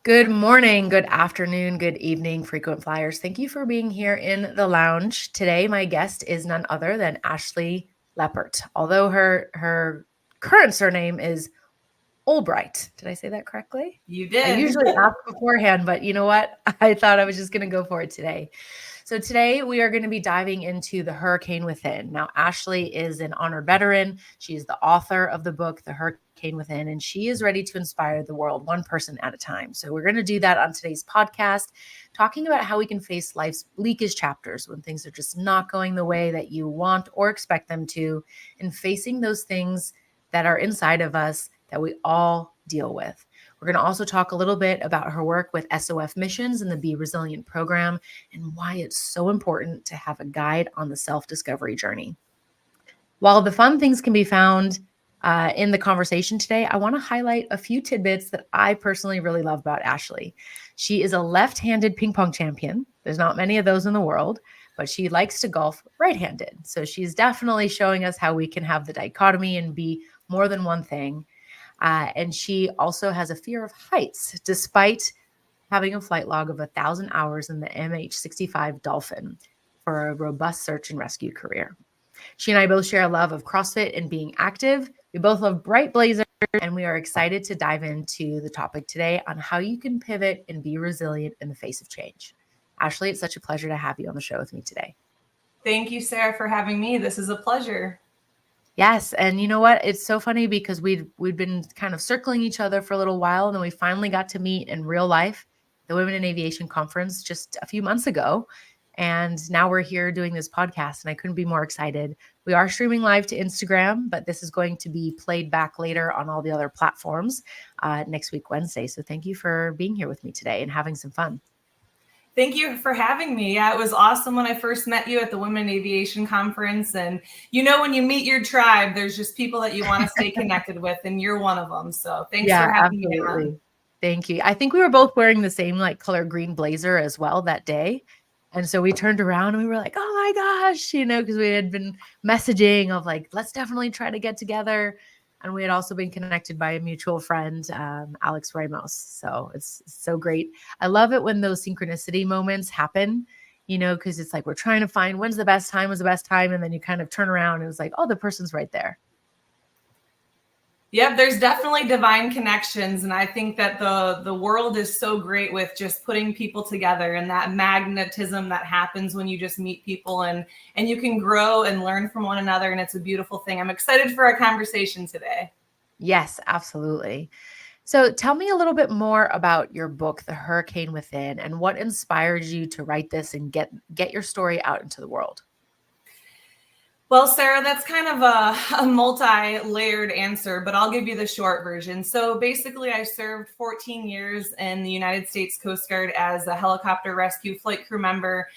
Good morning, good afternoon, good evening, frequent flyers. Thank you for being here in the lounge. Today, my guest is none other than Ashlee Leppart. Although her current surname is Albright. Did I say that correctly? You I did. usually ask beforehand, but you know what? I thought I was just going to go for it today. So today we are going to be diving into The Hurricane Within. Now, Ashlee is an honored veteran. She is the author of the book, The Hurricane Within, and she is ready to inspire the world one person at a time. So we're going to do that on today's podcast, talking about how we can face life's bleakest chapters when things are just not going the way that you want or expect them to, and facing those things that are inside of us that we all deal with. We're going to also talk a little bit about her work with SOF missions and the Be Resilient program and why it's so important to have a guide on the self-discovery journey. While the fun things can be found in the conversation today, I want to highlight a few tidbits that I personally really love about Ashlee. She is a left-handed ping pong champion. There's not many of those in the world, but she likes to golf right-handed. So she's definitely showing us how we can have the dichotomy and be more than one thing. And she also has a fear of heights, despite having a flight log of 1,000 hours in the MH-65 Dolphin for a robust search and rescue career. She and I both share a love of CrossFit and being active. We both love bright blazers, and we are excited to dive into the topic today on how you can pivot and be resilient in the face of change. Ashlee, it's such a pleasure to have you on the show with me today. Thank you, Sarah, for having me. This is a pleasure. Yes, and you know what? It's so funny because we'd been kind of circling each other for a little while, and then we finally got to meet in real life, the Women in Aviation conference just a few months ago. And now we're here doing this podcast, and I couldn't be more excited. We are streaming live to Instagram, but this is going to be played back later on all the other platforms next week, Wednesday. So thank you for being here with me today and having some fun. Thank you for having me. Yeah, it was awesome when I first met you at the Women in Aviation conference. And when you meet your tribe, there's just people that you want to stay connected with, and you're one of them. So thanks Yeah, for having me on. absolutely. Thank you. I think we were both wearing the same like color green blazer as well that day. And so we turned around and we were like, oh my gosh, because we had been messaging of like, let's definitely try to get together. And we had also been connected by a mutual friend, Alex Ramos. So it's so great. I love it when those synchronicity moments happen, because it's like we're trying to find when's the best time, was the best time. And then you kind of turn around and it's like, oh, the person's right there. Yep, there's definitely divine connections, and I think that the world is so great with just putting people together and that magnetism that happens when you just meet people and you can grow and learn from one another, and it's a beautiful thing. I'm excited for our conversation today. Yes, absolutely. So tell me a little bit more about your book, The Hurricane Within, and what inspired you to write this and get your story out into the world. Well, Sarah, that's kind of a multi-layered answer, but I'll give you the short version. So basically, I served 14 years in the United States Coast Guard as a helicopter rescue flight crew member.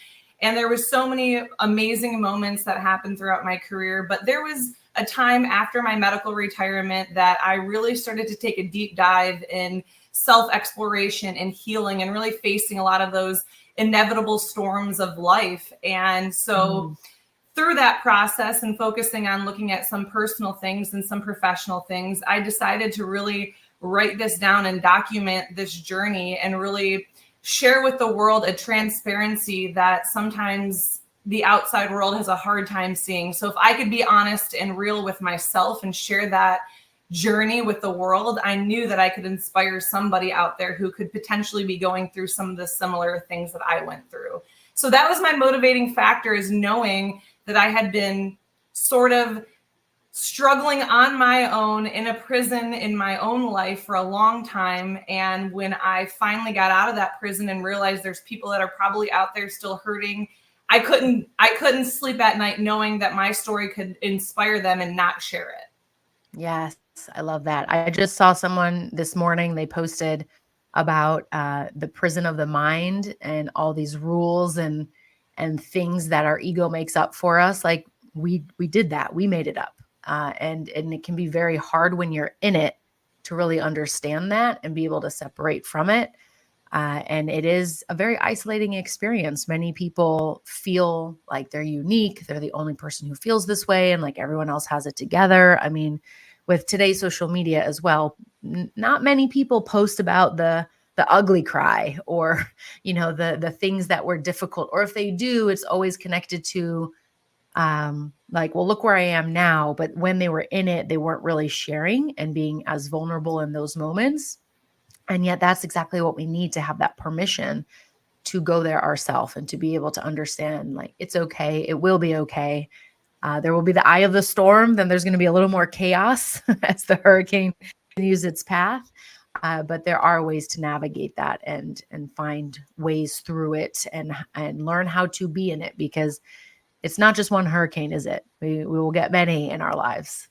And there was so many amazing moments that happened throughout my career. But there was a time after my medical retirement that I really started to take a deep dive in self-exploration and healing and really facing a lot of those inevitable storms of life. And so through that process and focusing on looking at some personal things and some professional things, I decided to really write this down and document this journey and really share with the world a transparency that sometimes the outside world has a hard time seeing. So if I could be honest and real with myself and share that journey with the world, I knew that I could inspire somebody out there who could potentially be going through some of the similar things that I went through. So that was my motivating factor, is knowing that I had been sort of struggling on my own in a prison in my own life for a long time. And when I finally got out of that prison and realized there's people that are probably out there still hurting, I couldn't sleep at night knowing that my story could inspire them and not share it. Yes, I love that. I just saw someone this morning, they posted about the prison of the mind and all these rules and things that our ego makes up for us. Like we did that. We made it up. And it can be very hard when you're in it to really understand that and be able to separate from it. And it is a very isolating experience. Many people feel like they're unique. They're the only person who feels this way, and like everyone else has it together. I mean, with today's social media as well, not many people post about the the ugly cry, or, the things that were difficult. Or if they do, it's always connected to, like, well, look where I am now. But when they were in it, they weren't really sharing and being as vulnerable in those moments. And yet that's exactly what we need, to have that permission to go there ourselves and to be able to understand, like, it's okay. It will be okay. There will be the eye of the storm. Then there's going to be a little more chaos as the hurricane continues its path. But there are ways to navigate that and find ways through it, and learn how to be in it, because it's not just one hurricane, is it? We will get many in our lives.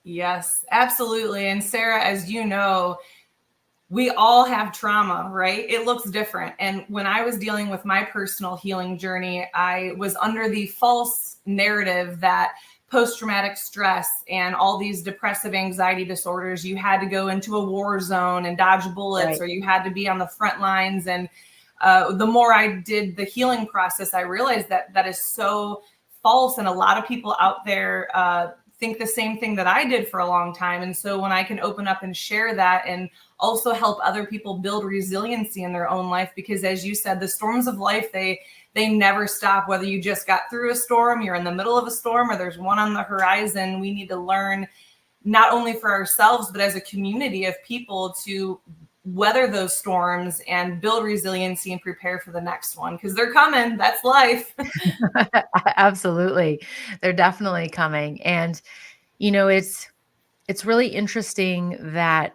Yes, absolutely. And Sarah, as you know, we all have trauma, right? It looks different. And when I was dealing with my personal healing journey, I was under the false narrative that post-traumatic stress and all these depressive anxiety disorders, you had to go into a war zone and dodge bullets, Right. or you had to be on the front lines. And the more I did the healing process, I realized that that is so false. And a lot of people out there think the same thing that I did for a long time. And so when I can open up and share that, and also help other people build resiliency in their own life, because as you said, the storms of life, they never stop. Whether you just got through a storm, you're in the middle of a storm, or there's one on the horizon, we need to learn, not only for ourselves, but as a community of people, to weather those storms and build resiliency and prepare for the next one, because they're coming. That's life. Absolutely. They're definitely coming. And, it's really interesting that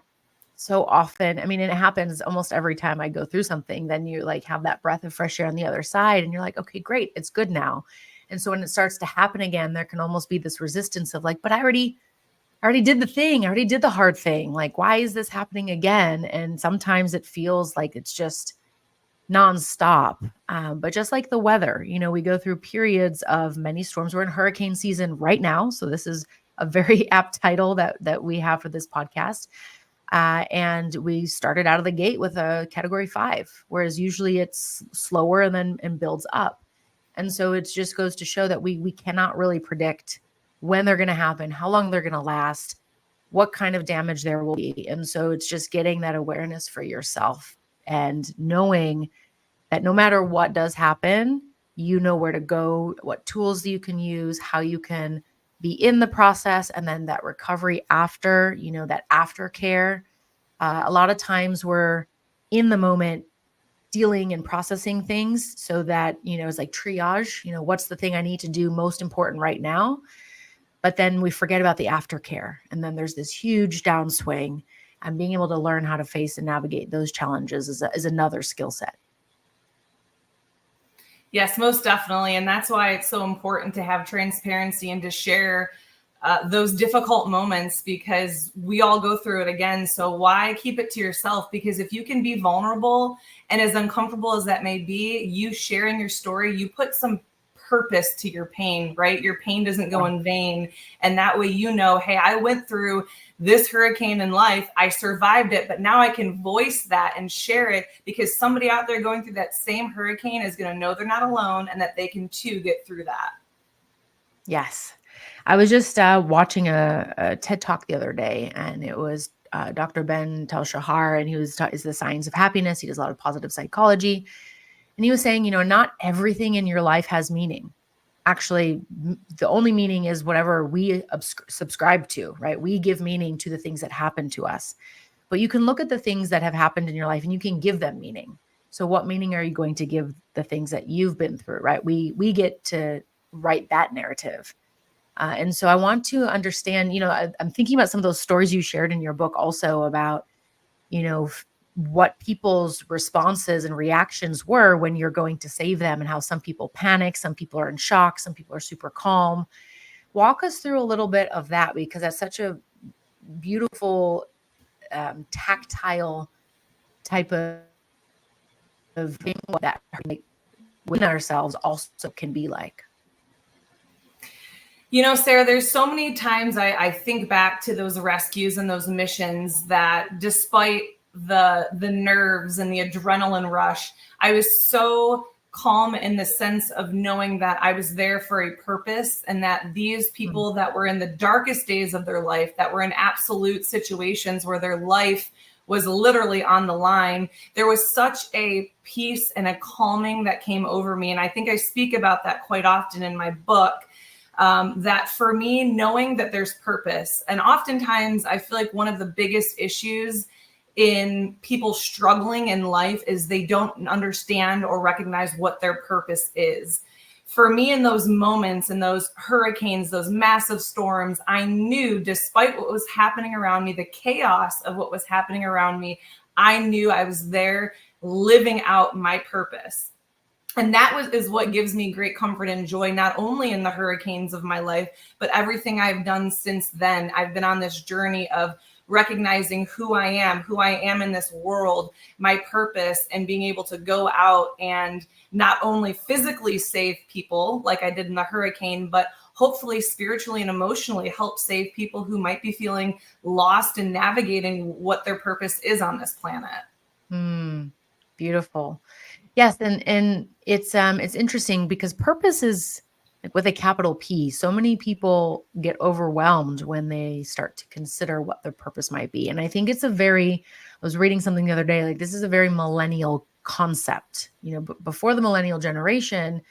so often, I mean, and it happens almost every time I go through something, then you like have that breath of fresh air on the other side, and you're like, okay, great, it's good now. And so when it starts to happen again, there can almost be this resistance of like, but I already did the thing. I already did the hard thing. Like, why is this happening again? And sometimes it feels like it's just nonstop. But just like the weather, we go through periods of many storms. We're in hurricane season right now. So this is a very apt title that we have for this podcast. And we started out of the gate with a category 5, whereas usually it's slower and builds up. And so it just goes to show that we cannot really predict when they're going to happen, how long they're going to last, what kind of damage there will be. And so it's just getting that awareness for yourself and knowing that no matter what does happen, you know where to go, what tools you can use, how you can be in the process, and then that recovery after, that aftercare. A lot of times we're in the moment dealing and processing things, so that, it's like triage, what's the thing I need to do most important right now? But then we forget about the aftercare. And then there's this huge downswing, and being able to learn how to face and navigate those challenges is another skill set. Yes, most definitely. And that's why it's so important to have transparency and to share those difficult moments, because we all go through it again. So why keep it to yourself? Because if you can be vulnerable, and as uncomfortable as that may be, you sharing your story, you put some purpose to your pain, right? Your pain doesn't go in vain. And that way, hey, I went through this hurricane in life. I survived it, but now I can voice that and share it, because somebody out there going through that same hurricane is going to know they're not alone, and that they can too get through that. Yes. I was just watching a TED Talk the other day, and it was Dr. Ben Tel-Shahar, and he was is the science of happiness. He does a lot of positive psychology. And he was saying, not everything in your life has meaning. Actually, the only meaning is whatever we subscribe to, right? We give meaning to the things that happen to us. But you can look at the things that have happened in your life, and you can give them meaning. So what meaning are you going to give the things that you've been through, right? We get to write that narrative. And so I want to understand, I'm thinking about some of those stories you shared in your book also about, what people's responses and reactions were when you're going to save them, and how some people panic, some people are in shock, some people are super calm. Walk us through a little bit of that, because that's such a beautiful, tactile type of thing that within ourselves also can be like. Sarah, there's so many times I think back to those rescues and those missions that, despite the nerves and the adrenaline rush, I was so calm in the sense of knowing that I was there for a purpose, and that these people that were in the darkest days of their life, that were in absolute situations where their life was literally on the line, there was such a peace and a calming that came over me. And I think I speak about that quite often in my book. That for me, knowing that there's purpose, and oftentimes I feel like one of the biggest issues in people struggling in life is they don't understand or recognize what their purpose is. For me, in those moments, in those hurricanes, those massive storms, I knew, despite what was happening around me, the chaos of what was happening around me, I knew I was there living out my purpose. And that is what gives me great comfort and joy, not only in the hurricanes of my life, but everything I've done since then. I've been on this journey of recognizing who I am in this world, my purpose, and being able to go out and not only physically save people like I did in the hurricane, but hopefully spiritually and emotionally help save people who might be feeling lost in navigating what their purpose is on this planet. Beautiful. Yes, and it's interesting because purpose is like with a capital P. So many people get overwhelmed when they start to consider what their purpose might be. And I think it's I was reading something the other day, like this is a very millennial concept. Before the millennial generation,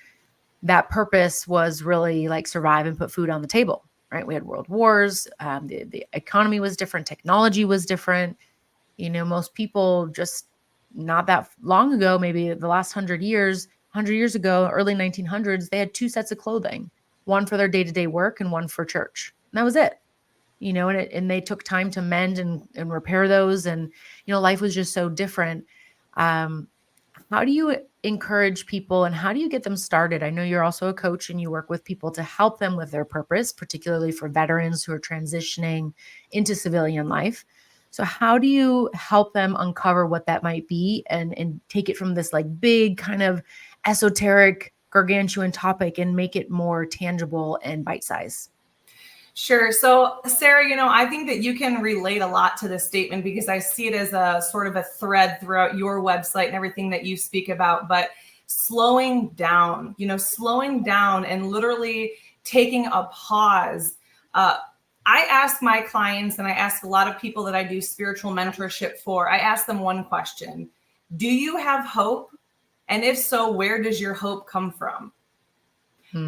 that purpose was really like survive and put food on the table, right? We had world wars, the economy was different, technology was different. Most people just not that long ago, maybe the last 100 years ago, early 1900s, they had two sets of clothing, one for their day-to-day work and one for church. And that was it. And they took time to mend and repair those. And, life was just so different. How do you encourage people and how do you get them started? I know you're also a coach and you work with people to help them with their purpose, particularly for veterans who are transitioning into civilian life. So how do you help them uncover what that might be and take it from this like big kind of esoteric gargantuan topic and make it more tangible and bite-sized? Sure. So, Sarah, I think that you can relate a lot to this statement because I see it as a sort of a thread throughout your website and everything that you speak about. But slowing down and literally taking a pause. I ask my clients, and I ask a lot of people that I do spiritual mentorship for, I ask them one question: do you have hope? And if so, where does your hope come from?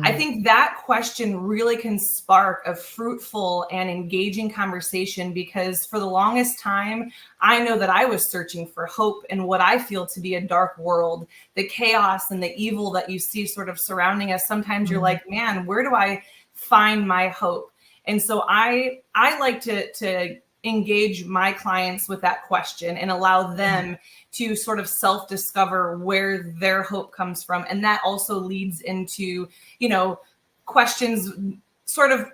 I think that question really can spark a fruitful and engaging conversation because for the longest time, I know that I was searching for hope in what I feel to be a dark world, the chaos and the evil that you see sort of surrounding us. Sometimes you're like, man, where do I find my hope? And so I like to engage my clients with that question and allow them to sort of self-discover where their hope comes from. And that also leads into, questions sort of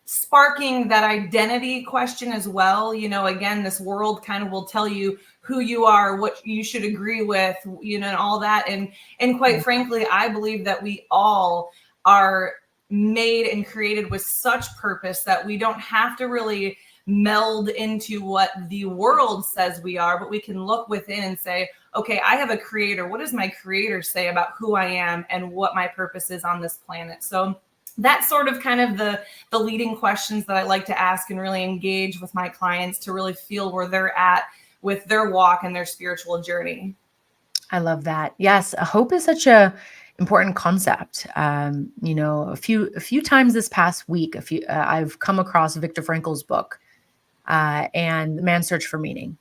sparking that identity question as well. Again, this world kind of will tell you who you are, what you should agree with, and all that. And quite frankly, I believe that we all are made and created with such purpose that we don't have to really meld into what the world says we are, but we can look within and say, okay, I have a creator. What does my creator say about who I am and what my purpose is on this planet? So that's sort of kind of the leading questions that I like to ask and really engage with my clients to really feel where they're at with their walk and their spiritual journey. I love that. Yes, hope is such a important concept. A few times this past week, I've come across Viktor Frankl's book, and Man's Search for Meaning.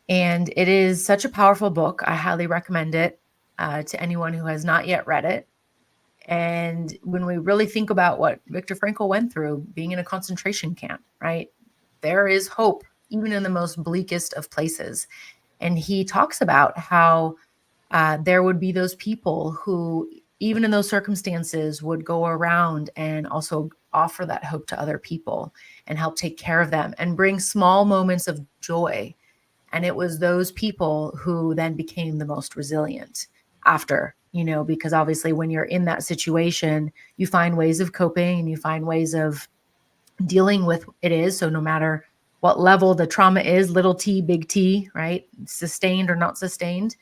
And it is such a powerful book. I highly recommend it to anyone who has not yet read it. And when we really think about what Viktor Frankl went through, being in a concentration camp, right? There is hope, even in the most bleakest of places. And he talks about how there would be those people who, even in those circumstances, would go around and also offer that hope to other people and help take care of them and bring small moments of joy. And it was those people who then became the most resilient after, because obviously when you're in that situation, you find ways of coping and you find ways of dealing with it is. So no matter what level the trauma is, little t, big T, right? Sustained or not sustained.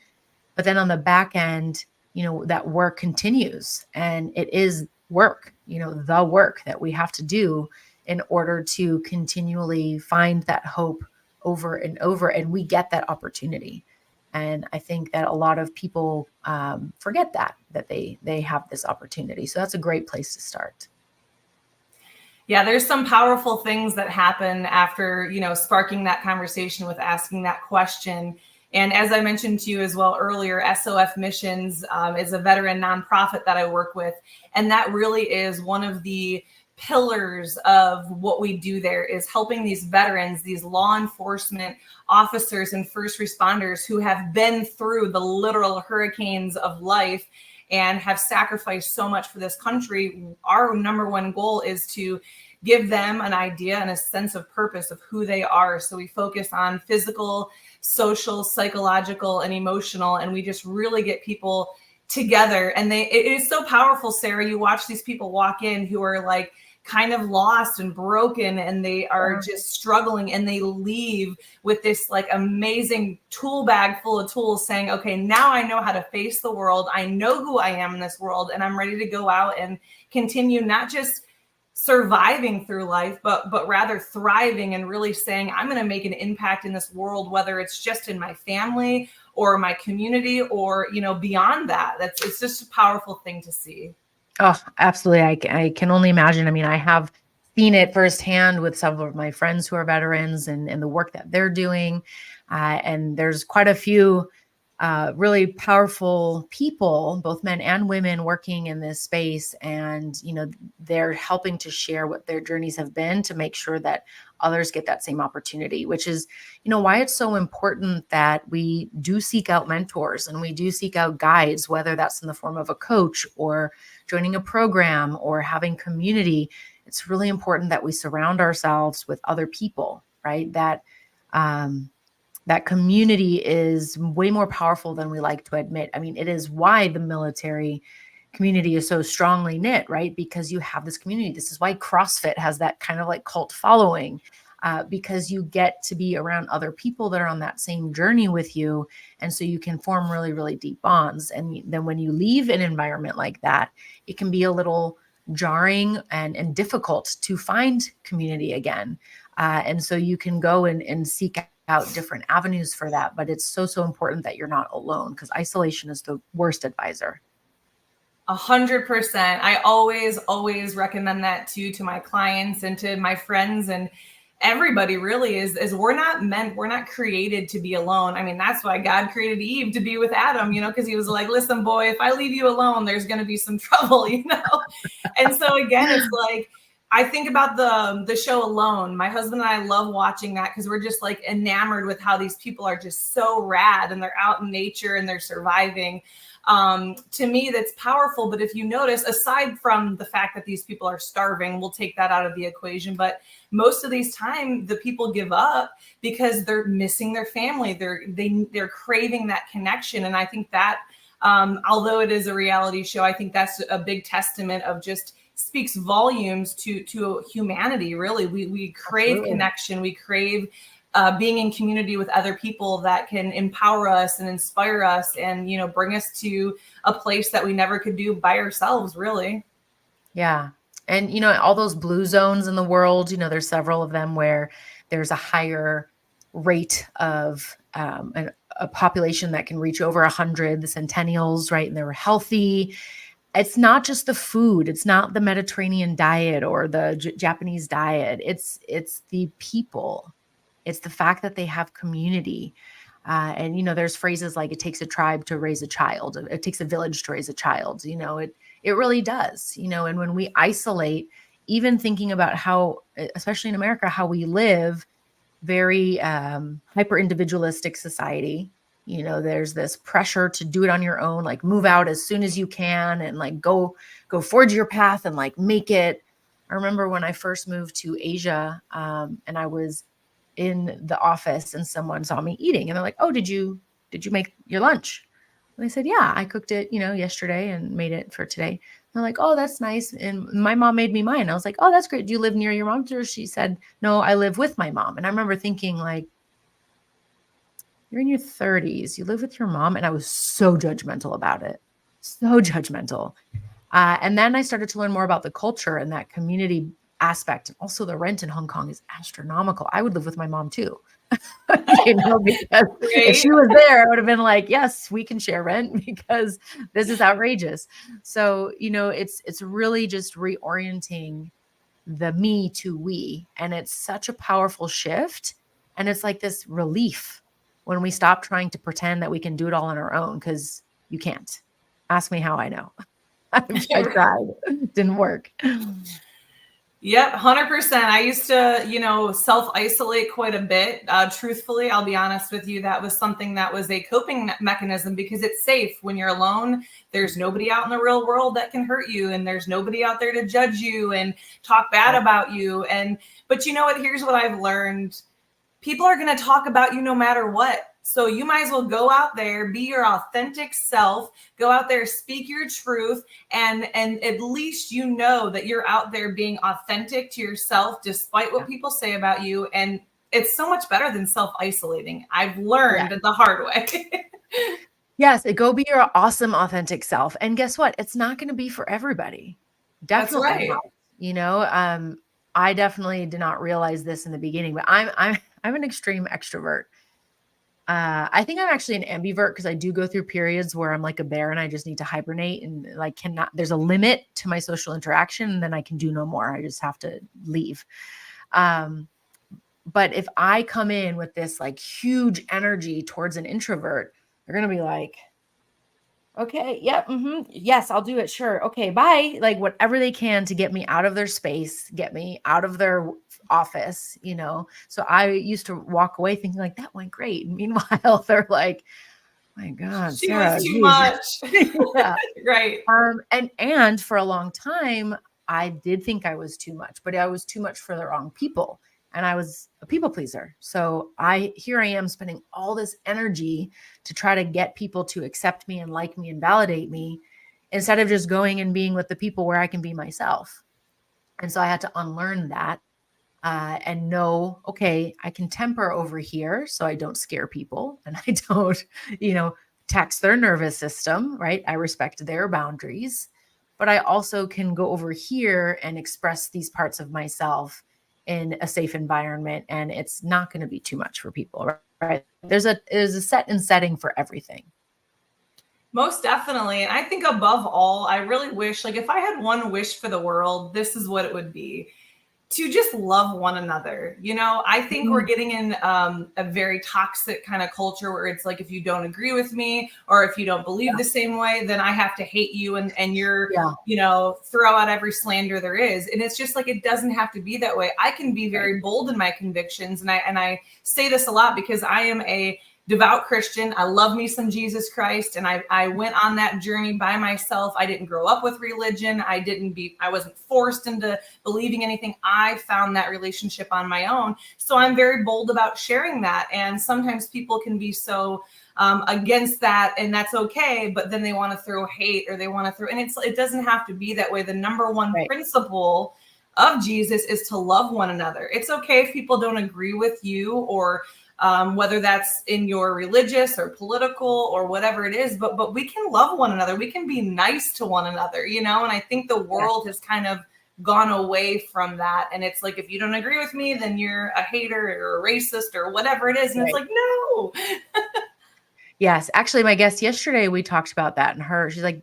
But then on the back end, that work continues, and it is work, the work that we have to do in order to continually find that hope over and over, and we get that opportunity. And I think that a lot of people forget that they have this opportunity. So that's a great place to start. Yeah, there's some powerful things that happen after, sparking that conversation with asking that question. And as I mentioned to you as well earlier, SOF Missions is a veteran nonprofit that I work with. And that really is one of the pillars of what we do there, is helping these veterans, these law enforcement officers and first responders who have been through the literal hurricanes of life and have sacrificed so much for this country. Our number one goal is to give them an idea and a sense of purpose of who they are. So we focus on physical, social, psychological, and emotional, and we just really get people together. And it is so powerful, Sarah. You watch these people walk in who are like kind of lost and broken, and they are just struggling, and they leave with this like amazing tool bag full of tools saying, okay, now I know how to face the world. I know who I am in this world, and I'm ready to go out and continue not just surviving through life, but rather thriving and really saying, I'm going to make an impact in this world, whether it's just in my family or my community or, beyond that. It's just a powerful thing to see. Oh, absolutely. I can only imagine. I mean, I have seen it firsthand with some of my friends who are veterans and the work that they're doing. And there's quite a few really powerful people, both men and women, working in this space. And, they're helping to share what their journeys have been to make sure that others get that same opportunity, which is, why it's so important that we do seek out mentors and we do seek out guides, whether that's in the form of a coach or joining a program or having community. It's really important that we surround ourselves with other people, right? That community is way more powerful than we like to admit. I mean, it is why the military community is so strongly knit, right? Because you have this community. This is why CrossFit has that kind of like cult following, because you get to be around other people that are on that same journey with you. And so you can form really, really deep bonds. And then when you leave an environment like that, it can be a little jarring and difficult to find community again. And so you can go and seek out different avenues for that. But it's so, so important that you're not alone, because isolation is the worst advisor. 100%. I always recommend that to my clients and to my friends and everybody really is we're not created to be alone. I mean, that's why God created Eve to be with Adam, because he was like, listen, boy, if I leave you alone, there's going to be some trouble, And so again, it's like, I think about the show Alone. My husband and I love watching that because we're just like enamored with how these people are just so rad and they're out in nature and they're surviving. To me, that's powerful. But if you notice, aside from the fact that these people are starving, we'll take that out of the equation. But most of these time, the people give up because they're missing their family. They're craving that connection. And I think that, although it is a reality show, I think that's a big testament of just speaks volumes to humanity. Really, we crave Absolutely. connection. We crave being in community with other people that can empower us and inspire us and, bring us to a place that we never could do by ourselves, really. Yeah. And, all those blue zones in the world, there's several of them where there's a higher rate of a population that can reach over 100, the centennials, right? And they're healthy. It's not just the food. It's not the Mediterranean diet or the Japanese diet. It's the people. It's the fact that they have community. And there's phrases like, it takes a tribe to raise a child. It takes a village to raise a child. It really does. And when we isolate, even thinking about how, especially in America, how we live, very hyper individualistic society. There's this pressure to do it on your own, like move out as soon as you can and like go forge your path and like make it. I remember when I first moved to Asia, and I was in the office and someone saw me eating and they're like, oh, did you make your lunch? And I said, yeah, I cooked it, yesterday and made it for today. And they're like, oh, that's nice. And my mom made me mine. I was like, oh, that's great. Do you live near your mom? Or she said, no, I live with my mom. And I remember thinking like, you're in your 30s, you live with your mom. And I was so judgmental about it. So judgmental. And then I started to learn more about the culture and that community aspect. And also the rent in Hong Kong is astronomical. I would live with my mom too. Because if she was there, I would have been like, yes, we can share rent because this is outrageous. So, it's really just reorienting the me to we. And it's such a powerful shift. And it's like this relief when we stop trying to pretend that we can do it all on our own, because you can't. Ask me how I know. I tried. It didn't work. Yep, 100%. I used to, self-isolate quite a bit. Truthfully, I'll be honest with you, that was something that was a coping mechanism because it's safe when you're alone. There's nobody out in the real world that can hurt you, and there's nobody out there to judge you and talk bad about you. But you know what? Here's what I've learned. People are going to talk about you no matter what. So you might as well go out there, be your authentic self, go out there, speak your truth, and at least you know that you're out there being authentic to yourself despite what people say about you. And it's so much better than self-isolating. I've learned the hard way. Yes, go be your awesome, authentic self. And guess what? It's not going to be for everybody. Definitely That's right. not. I definitely did not realize this in the beginning, but I'm an extreme extrovert. I think I'm actually an ambivert because I do go through periods where I'm like a bear and I just need to hibernate and like there's a limit to my social interaction and then I can do no more. I just have to leave. But if I come in with this like huge energy towards an introvert, they're going to be like, okay, yeah, yes, I'll do it. Sure. Okay, bye. Like whatever they can to get me out of their space, get me out of their office, So I used to walk away thinking like that went great. Meanwhile, they're like, my God, She Sarah, was too geez. much. Yeah. Right. And for a long time, I did think I was too much, but I was too much for the wrong people. And I was a people pleaser. So here I am spending all this energy to try to get people to accept me and like me and validate me instead of just going and being with the people where I can be myself. And so I had to unlearn that and know, okay, I can temper over here so I don't scare people and I don't, tax their nervous system, right? I respect their boundaries, but I also can go over here and express these parts of myself in a safe environment, and it's not going to be too much for people, right? There's a set and setting for everything. Most definitely. And I think above all, I really wish, like if I had one wish for the world, this is what it would be: to just love one another. I think we're getting in a very toxic kind of culture where it's like, if you don't agree with me or if you don't believe the same way, then I have to hate you and you're, throw out every slander there is. And it's just like, it doesn't have to be that way. I can be very bold in my convictions. And I say this a lot because I am a devout Christian. I love me some Jesus Christ. And I went on that journey by myself. I didn't grow up with religion. I wasn't forced into believing anything. I found that relationship on my own. So I'm very bold about sharing that. And sometimes people can be so against that, and that's okay. But then they want to throw hate or they want to throw, and it doesn't have to be that way. The number one principle of Jesus is to love one another. It's okay if people don't agree with you or whether that's in your religious or political or whatever it is, but we can love one another. We can be nice to one another, and I think the world has kind of gone away from that. And it's like, if you don't agree with me, then you're a hater or a racist or whatever it is. And it's like, no. Yes. Actually, my guest yesterday, we talked about that, and she's like,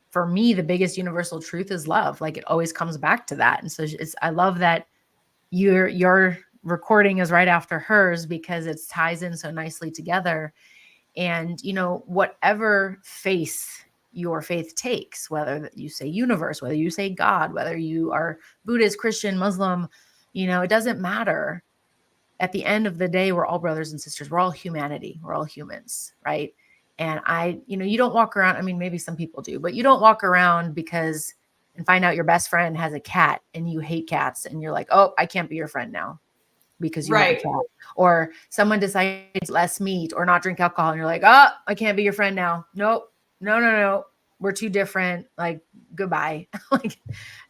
for me, the biggest universal truth is love. Like it always comes back to that. And so I love that your recording is right after hers because it ties in so nicely together. And, whatever face your faith takes, whether you say universe, whether you say God, whether you are Buddhist, Christian, Muslim, it doesn't matter. At the end of the day, we're all brothers and sisters. We're all humanity. We're all humans. Right. And you don't walk around. I mean, maybe some people do, but you don't walk around and find out your best friend has a cat and you hate cats and you're like, oh, I can't be your friend now because you have a cat. Or someone decides less meat or not drink alcohol and you're like, oh, I can't be your friend now. Nope. No. We're too different. Like, goodbye. Like,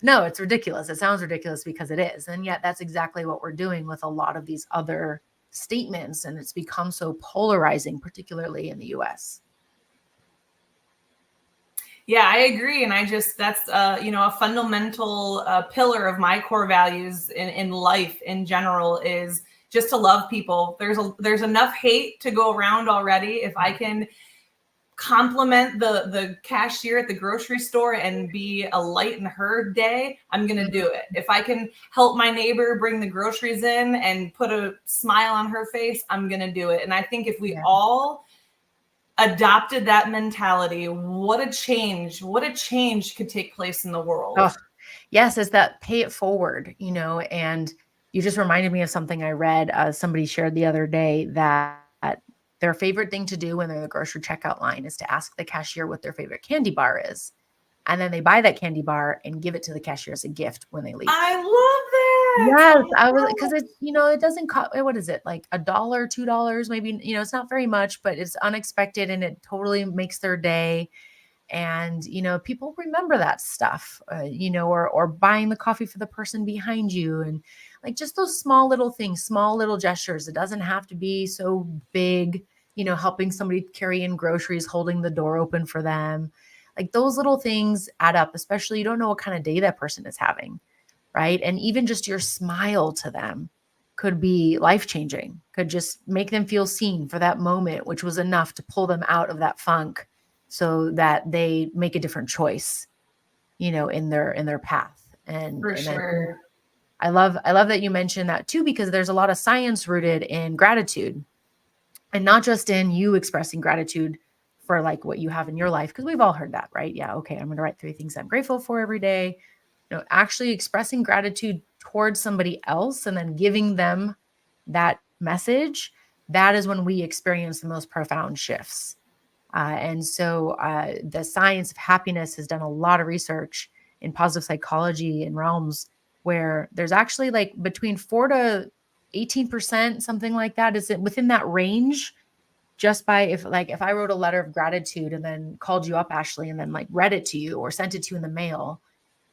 no, it's ridiculous. It sounds ridiculous because it is. And yet that's exactly what we're doing with a lot of these other statements. And it's become so polarizing, particularly in the US. Yeah, I agree. And that's, a fundamental pillar of my core values in life in general is just to love people. There's enough hate to go around already. If I can compliment the cashier at the grocery store and be a light in her day, I'm going to do it. If I can help my neighbor bring the groceries in and put a smile on her face, I'm going to do it. And I think if we all adopted that mentality, what a change could take place in the world. Oh, yes, it's that pay it forward, and you just reminded me of something I read. Somebody shared the other day that their favorite thing to do when they're in the grocery checkout line is to ask the cashier what their favorite candy bar is. And then they buy that candy bar and give it to the cashier as a gift when they leave. I love Yes, that. I was, because it's, it doesn't cost, what is it, like $1, $2, maybe, it's not very much, but it's unexpected and it totally makes their day. And, people remember that stuff, or buying the coffee for the person behind you. And like just those small little things, small little gestures. It doesn't have to be so big, helping somebody carry in groceries, holding the door open for them. Like those little things add up, especially you don't know what kind of day that person is having. Right. And even just your smile to them could be life-changing, could just make them feel seen for that moment, which was enough to pull them out of that funk so that they make a different choice, in their path. And, For sure. I love that you mentioned that too, because there's a lot of science rooted in gratitude, and not just in you expressing gratitude for like what you have in your life. Because we've all heard that, right? Yeah. Okay. I'm going to write 3 things I'm grateful for every day. Actually expressing gratitude towards somebody else and then giving them that message. That is when we experience the most profound shifts. And so the science of happiness has done a lot of research in positive psychology in realms where there's actually like between 4 to 18%, something like that, is within that range. Just by if I wrote a letter of gratitude and then called you up, Ashlee, and then like read it to you or sent it to you in the mail,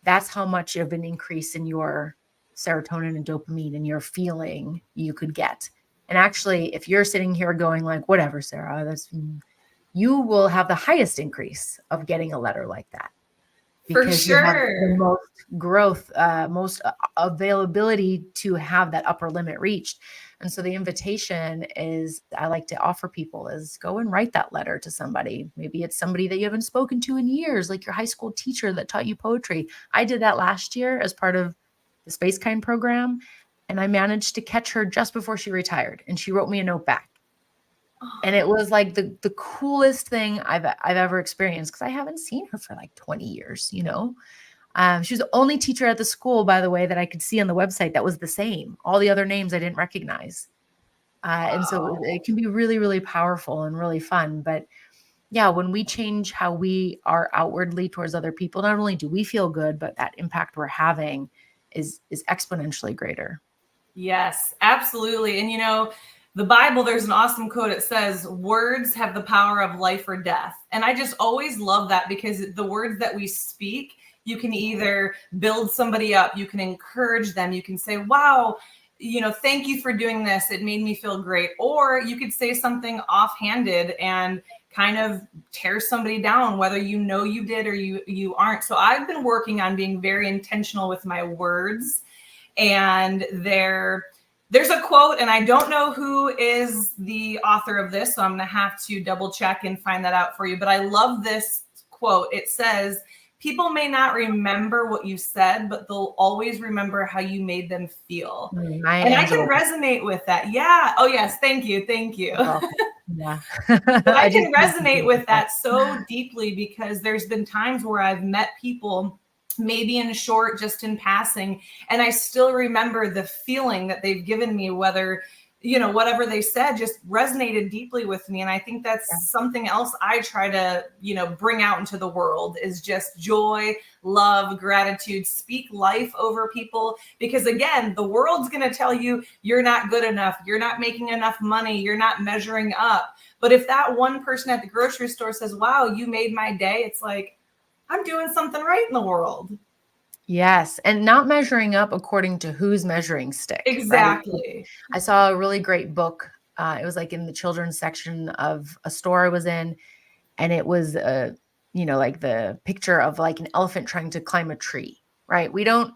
that's how much of an increase in your serotonin and dopamine and your feeling you could get. And actually, if you're sitting here going like, whatever, Sarah, you will have the highest increase of getting a letter like that. Because For you have the sure. most growth, most availability to have that upper limit reached. And so the invitation is, I like to offer people, is go and write that letter to somebody. Maybe it's somebody that you haven't spoken to in years, like your high school teacher that taught you poetry. I did that last year as part of the Space Kind program. And I managed to catch her just before she retired. And she wrote me a note back. And it was like the coolest thing I've ever experienced, because I haven't seen her for like 20 years, She was the only teacher at the school, by the way, that I could see on the website that was the same. All the other names I didn't recognize. And so it can be really, really powerful and really fun. But yeah, when we change how we are outwardly towards other people, not only do we feel good, but that impact we're having is exponentially greater. Yes, absolutely. And the Bible, there's an awesome quote. It says, words have the power of life or death. And I just always love that, because the words that we speak, you can either build somebody up, you can encourage them, you can say, wow, thank you for doing this, it made me feel great. Or you could say something offhanded and kind of tear somebody down, whether you did or you aren't. So I've been working on being very intentional with my words. And there's a quote, and I don't know who is the author of this, so I'm going to have to double check and find that out for you. But I love this quote. It says, people may not remember what you said, but they'll always remember how you made them feel. And I can resonate with that. Yeah. Oh, yes. Thank you. Thank you. Yeah. But I can resonate with that so deeply, because there's been times where I've met people, maybe in short, just in passing, and I still remember the feeling that they've given me, whether, whatever they said just resonated deeply with me. And I think that's something else I try to, bring out into the world, is just joy, love, gratitude, speak life over people. Because again, the world's going to tell you you're not good enough, you're not making enough money, you're not measuring up. But if that one person at the grocery store says, wow, you made my day, it's like, I'm doing something right in the world. Yes. And not measuring up according to whose measuring stick. Exactly. Right? I saw a really great book. It was like in the children's section of a store I was in. And it was, like the picture of like an elephant trying to climb a tree, right? We don't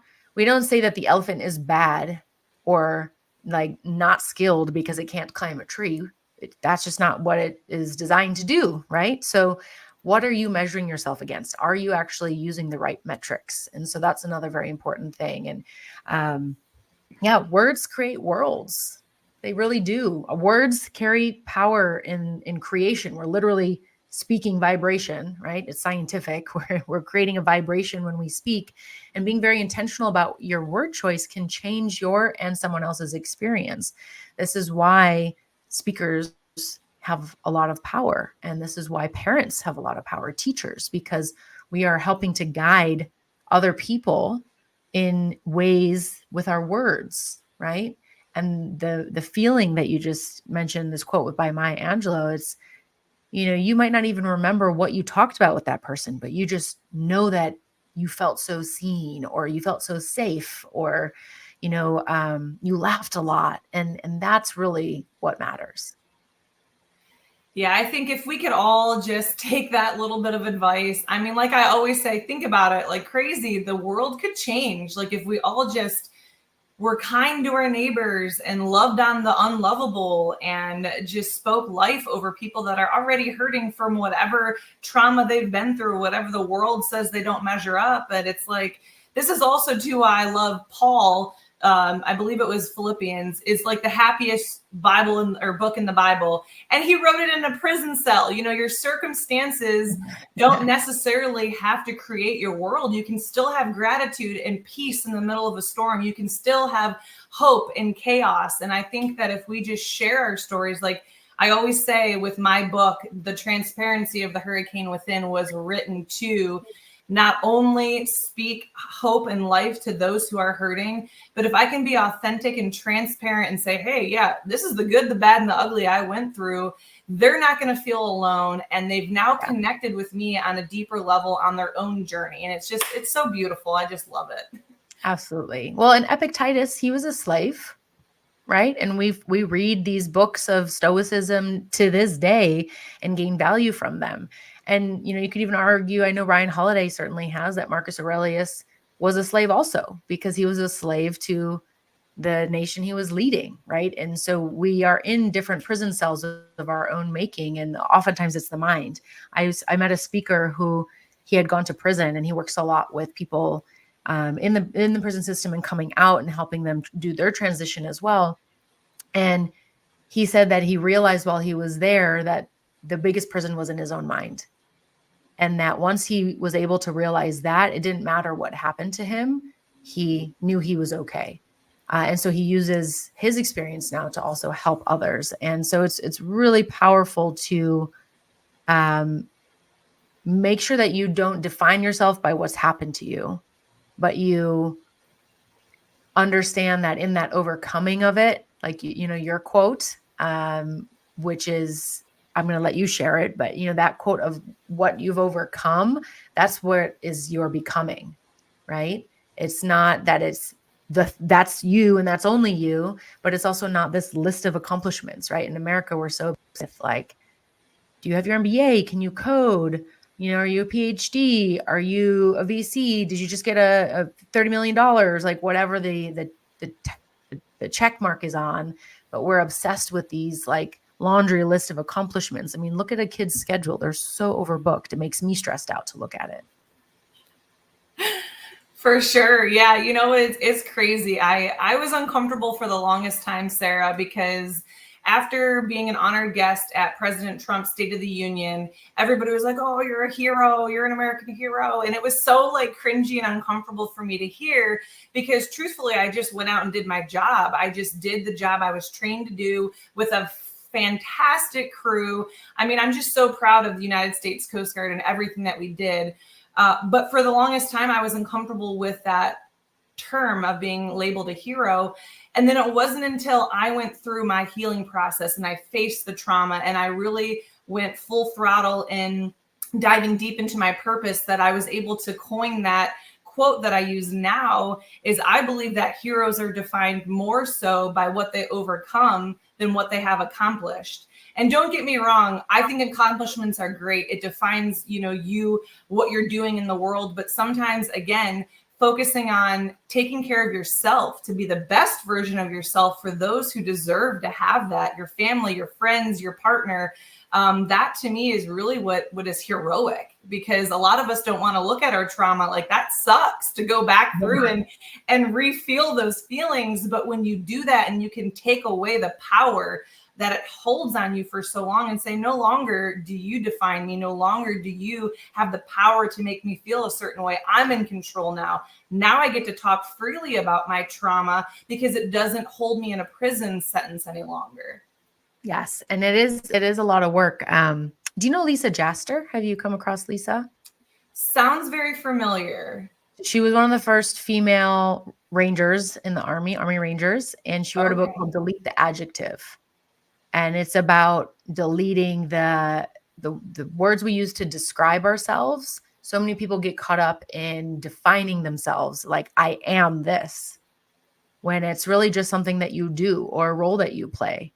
say that the elephant is bad or like not skilled because it can't climb a tree. That's just not what it is designed to do, right? So what are you measuring yourself against? Are you actually using the right metrics? And so that's another very important thing. And yeah, words create worlds. They really do. Words carry power in creation. We're literally speaking vibration, right? It's scientific. We're creating a vibration when we speak, and being very intentional about your word choice can change your and someone else's experience. This is why speakers have a lot of power, and this is why parents have a lot of power, teachers, because we are helping to guide other people in ways with our words, right? And the feeling that you just mentioned, this quote by Maya Angelou, it's, you might not even remember what you talked about with that person, but you just know that you felt so seen, or you felt so safe, or you laughed a lot, and that's really what matters. Yeah, I think if we could all just take that little bit of advice, I mean, like I always say, think about it like crazy. The world could change. Like if we all just were kind to our neighbors and loved on the unlovable and just spoke life over people that are already hurting from whatever trauma they've been through, whatever the world says they don't measure up. But it's like, this is also too why I love Paul. I believe it was Philippians, is like the happiest Bible or book in the Bible. And he wrote it in a prison cell. Your circumstances don't necessarily have to create your world. You can still have gratitude and peace in the middle of a storm. You can still have hope in chaos. And I think that if we just share our stories, like I always say with my book, The Transparency of the Hurricane Within was written to not only speak hope and life to those who are hurting, but if I can be authentic and transparent and say, hey, yeah, this is the good, the bad, and the ugly I went through, they're not going to feel alone. And they've now connected with me on a deeper level on their own journey. And it's so beautiful. I just love it. Absolutely. Well, in Epictetus, he was a slave, right? And we read these books of Stoicism to this day and gain value from them. And, you could even argue, I know Ryan Holiday certainly has, that Marcus Aurelius was a slave also, because he was a slave to the nation he was leading, right? And so we are in different prison cells of our own making, and oftentimes it's the mind. I met a speaker who, he had gone to prison, and he works a lot with people in the prison system and coming out and helping them do their transition as well. And he said that he realized while he was there that the biggest prison was in his own mind. And that once he was able to realize that, it didn't matter what happened to him, he knew he was okay. And so he uses his experience now to also help others. And so it's really powerful to make sure that you don't define yourself by what's happened to you, but you understand that in that overcoming of it, like, your quote, which is, I'm going to let you share it, but that quote of what you've overcome, that's where is your becoming, right? It's not that that's you and that's only you, but it's also not this list of accomplishments, right? In America, we're so like, do you have your MBA? Can you code? Are you a PhD? Are you a VC? Did you just get a $30 million? Like whatever the check mark is on, but we're obsessed with these like laundry list of accomplishments. I mean, look at a kid's schedule. They're so overbooked. It makes me stressed out to look at it. For sure. Yeah. It's crazy. I was uncomfortable for the longest time, Sarah, because after being an honored guest at President Trump's State of the Union, everybody was like, oh, you're a hero. You're an American hero. And it was so like cringy and uncomfortable for me to hear, because truthfully, I just went out and did my job. I just did the job I was trained to do with a fantastic crew. I mean, I'm just so proud of the United States Coast Guard and everything that we did. But for the longest time, I was uncomfortable with that term of being labeled a hero. And then it wasn't until I went through my healing process and I faced the trauma and I really went full throttle in diving deep into my purpose that I was able to coin that quote that I use now. Is I believe that heroes are defined more so by what they overcome than what they have accomplished. And don't get me wrong, I think accomplishments are great. It defines, you, what you're doing in the world. But sometimes, again, focusing on taking care of yourself to be the best version of yourself for those who deserve to have that, your family, your friends, your partner. That to me is really what is heroic, because a lot of us don't want to look at our trauma like that sucks to go back through and re-feel those feelings. But when you do that and you can take away the power that it holds on you for so long and say, no longer do you define me, no longer do you have the power to make me feel a certain way. I'm in control now. Now I get to talk freely about my trauma because it doesn't hold me in a prison sentence any longer. Yes. And it is a lot of work. Do you know Lisa Jaster? Have you come across Lisa? Sounds very familiar. She was one of the first female Rangers in the Army Rangers. And she wrote a book called Delete the Adjective. And it's about deleting the words we use to describe ourselves. So many people get caught up in defining themselves like, I am this, when it's really just something that you do or a role that you play.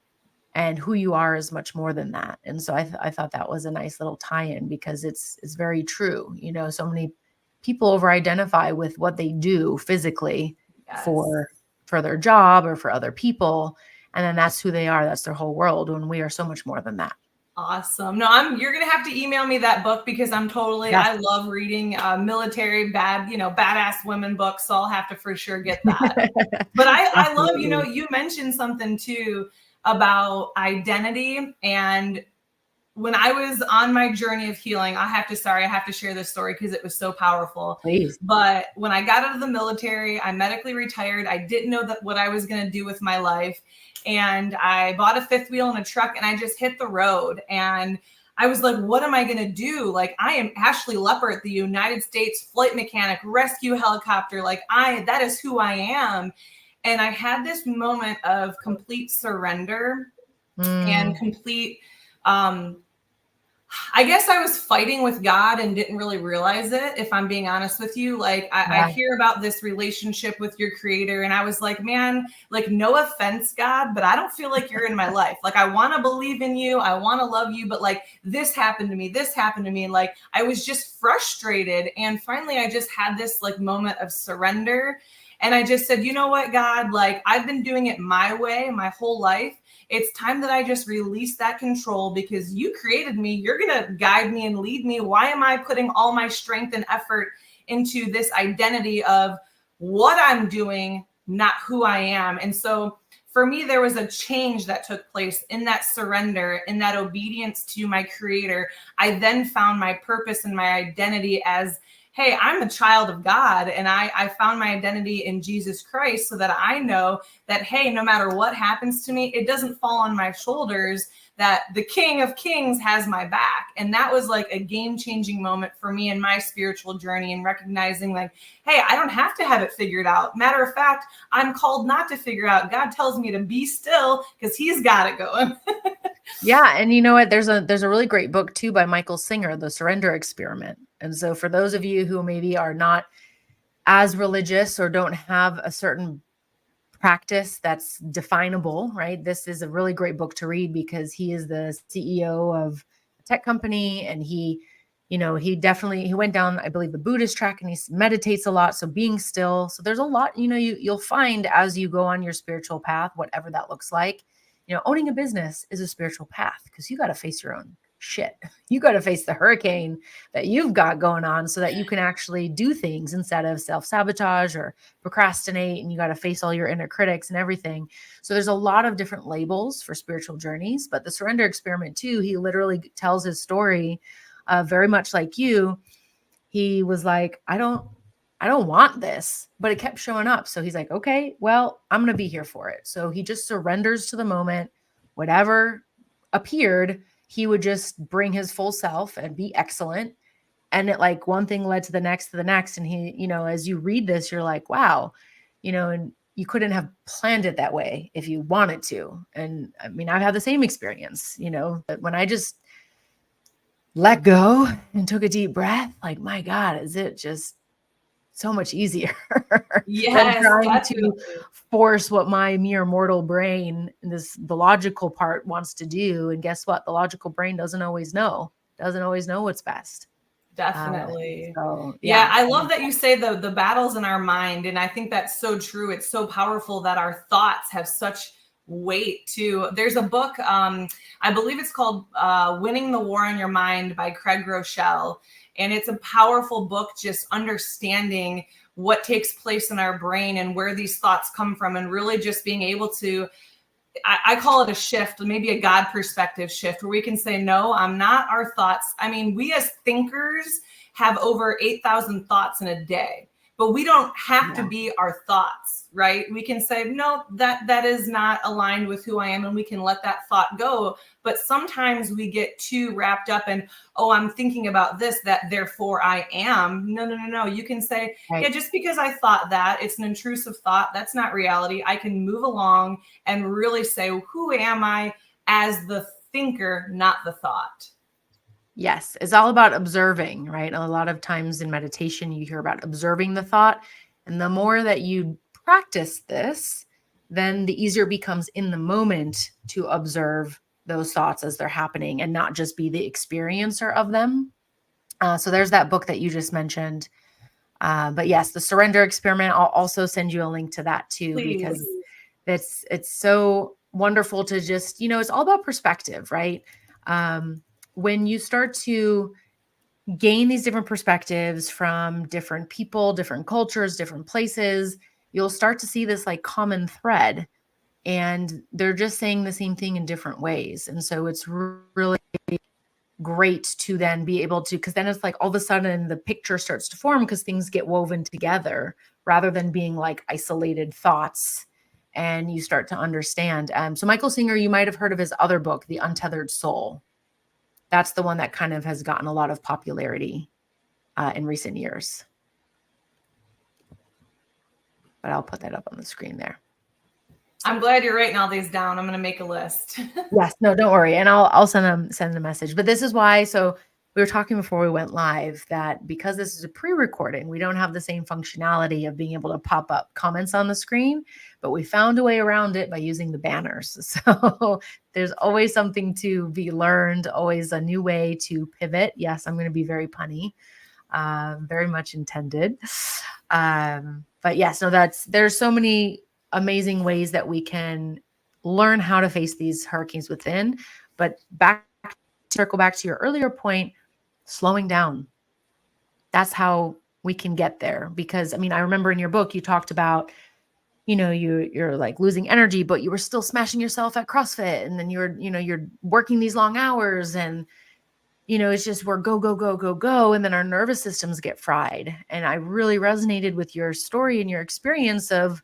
And who you are is much more than that. And so I thought that was a nice little tie-in, because it's very true. You know, so many people over-identify with what they do physically for their job or for other people. And then that's who they are. That's their whole world, when we are so much more than that. Awesome. No, you're going to have to email me that book, because I love reading military badass women books. So I'll have to for sure get that. But I love, you mentioned something too about identity. And when I was on my journey of healing, I have to share this story because it was so powerful. Please. But when I got out of the military, I medically retired. I didn't know what I was going to do with my life. And I bought a fifth wheel in a truck and I just hit the road. And I was like, what am I going to do? Like, I am Ashlee Leppart, the United States flight mechanic, rescue helicopter. Like, that is who I am. And I had this moment of complete surrender and complete, I guess I was fighting with God and didn't really realize it, if I'm being honest with you. Like, I hear about this relationship with your creator, and I was like, man, like, no offense, God, but I don't feel like you're in my life. Like, I want to believe in you. I want to love you. But like, this happened to me. And like, I was just frustrated. And finally, I just had this like moment of surrender. And I just said, you know what, God, like, I've been doing it my way my whole life. It's time that I just release that control, because you created me. You're going to guide me and lead me. Why am I putting all my strength and effort into this identity of what I'm doing, not who I am? And so for me, there was a change that took place in that surrender, in that obedience to my creator. I then found my purpose and my identity as, hey, I'm a child of God, and I found my identity in Jesus Christ, so that I know that, hey, no matter what happens to me, it doesn't fall on my shoulders, that the King of Kings has my back. And that was like a game-changing moment for me in my spiritual journey, and recognizing like, hey, I don't have to have it figured out. Matter of fact, I'm called not to figure out. God tells me to be still because he's got it going. Yeah. And you know what? There's a really great book too by Michael Singer, The Surrender Experiment. And so for those of you who maybe are not as religious or don't have a certain practice that's definable, right? This is a really great book to read, because he is the CEO of a tech company, and he went down, I believe, the Buddhist track, and he meditates a lot. So being still. So there's a lot, you'll find as you go on your spiritual path, whatever that looks like. Owning a business is a spiritual path, because you got to face your own shit. You got to face the hurricane that you've got going on, so that you can actually do things instead of self-sabotage or procrastinate. And you got to face all your inner critics and everything. So there's a lot of different labels for spiritual journeys, but the Surrender Experiment too, he literally tells his story very much like you. He was like, I don't want this, but it kept showing up. So he's like, okay, well, I'm going to be here for it. So he just surrenders to the moment. Whatever appeared, he would just bring his full self and be excellent. And it, like, one thing led to the next, And he, as you read this, you're like, wow, and you couldn't have planned it that way if you wanted to. And I mean, I've had the same experience, but when I just let go and took a deep breath, like, my God, is it just so much easier than trying to force what my mere mortal brain, the logical part, wants to do. And guess what? The logical brain doesn't always know what's best. Definitely. So Yeah, yeah. I love that you say the battles in our mind, and I think that's so true. It's so powerful that our thoughts have such weight too. There's a book, I believe it's called Winning the War on Your Mind by Craig Rochelle, and it's a powerful book just understanding what takes place in our brain and where these thoughts come from, and really just being able to, I call it a shift, maybe a God perspective shift, where we can say, no, I'm not our thoughts. I mean, we as thinkers have over 8,000 thoughts in a day, but we don't have to be our thoughts, right? We can say, no, that is not aligned with who I am, and we can let that thought go. But sometimes we get too wrapped up in, oh, I'm thinking about this, that therefore I am. No. You can say, yeah, just because I thought that, it's an intrusive thought, that's not reality. I can move along and really say, who am I as the thinker, not the thought? Yes, it's all about observing, right? A lot of times in meditation, you hear about observing the thought. And the more that you practice this, then the easier it becomes in the moment to observe those thoughts as they're happening and not just be the experiencer of them. So there's that book that you just mentioned. But yes, the surrender experiment, I'll also send you a link to that too, Please. because it's so wonderful to just, it's all about perspective, right? When you start to gain these different perspectives from different people, different cultures, different places, you'll start to see this like common thread, and they're just saying the same thing in different ways. And so it's really great to then be able to, because then it's like all of a sudden the picture starts to form because things get woven together rather than being like isolated thoughts, and you start to understand. So Michael Singer, you might have heard of his other book, The Untethered Soul. That's the one that kind of has gotten a lot of popularity in recent years. But I'll put that up on the screen there. I'm glad you're writing all these down. I'm going to make a list. Yes, no, don't worry. And I'll send a message. But this is why, so we were talking before we went live that because this is a pre-recording, we don't have the same functionality of being able to pop up comments on the screen, but we found a way around it by using the banners. So there's always something to be learned, always a new way to pivot. Yes, I'm going to be very punny, very much intended. But yes, no, there's so many amazing ways that we can learn how to face these hurricanes within. But circle back to your earlier point, slowing down. That's how we can get there. Because I mean, I remember in your book, you talked about, you're like losing energy, but you were still smashing yourself at CrossFit. And then you're working these long hours, and, it's just we're go, go, go, go, go. And then our nervous systems get fried. And I really resonated with your story and your experience of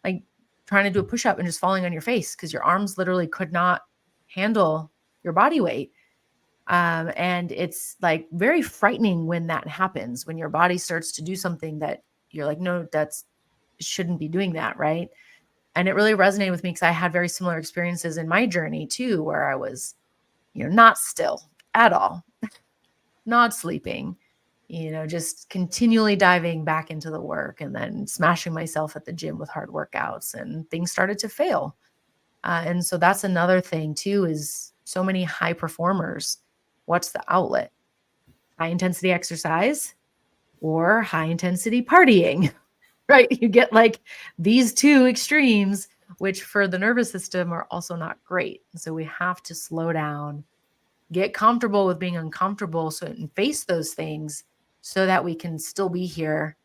like trying to do a push-up and just falling on your face because your arms literally could not handle your body weight. And it's like very frightening when that happens, when your body starts to do something that you're like, no, shouldn't be doing that. Right. And it really resonated with me because I had very similar experiences in my journey too, where I was, not still at all, not sleeping, just continually diving back into the work and then smashing myself at the gym with hard workouts, and things started to fail. And so that's another thing too, is so many high performers. What's the outlet? High intensity exercise or high intensity partying, right? You get like these two extremes, which for the nervous system are also not great. So we have to slow down, get comfortable with being uncomfortable, and face those things so that we can still be here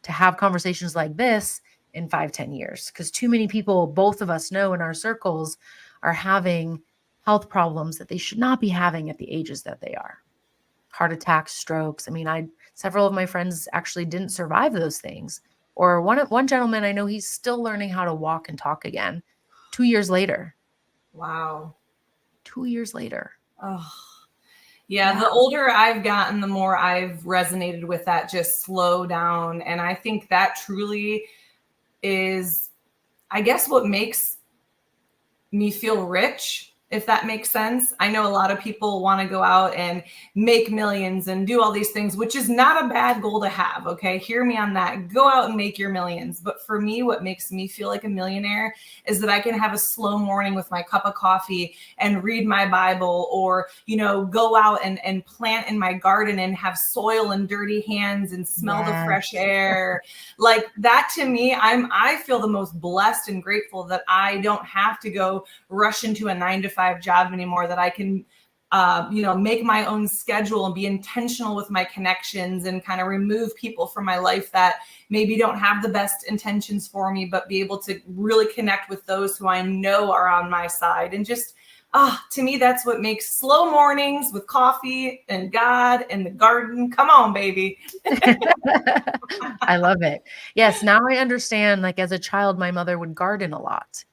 to have conversations like this in 5-10 years. Because too many people, both of us know in our circles, are having health problems that they should not be having at the ages that they are. Heart attacks, strokes. I mean, several of my friends actually didn't survive those things. Or one gentleman I know, he's still learning how to walk and talk again 2 years later. Wow. 2 years later. Oh. Yeah, the older I've gotten, the more I've resonated with that, just slow down. And I think that truly is, I guess, what makes me feel rich if that makes sense. I know a lot of people want to go out and make millions and do all these things, which is not a bad goal to have. Okay. Hear me on that. Go out and make your millions. But for me, what makes me feel like a millionaire is that I can have a slow morning with my cup of coffee and read my Bible, or, go out and plant in my garden and have soil and dirty hands and smell the fresh Yes. air. Like that, to me, I feel the most blessed and grateful that I don't have to go rush into a 9-to-5 job anymore, that I can make my own schedule and be intentional with my connections and kind of remove people from my life that maybe don't have the best intentions for me, but be able to really connect with those who I know are on my side. And just, to me, that's what makes slow mornings with coffee and God and the garden. Come on, baby. I love it. Yes, now I understand, like, as a child, my mother would garden a lot.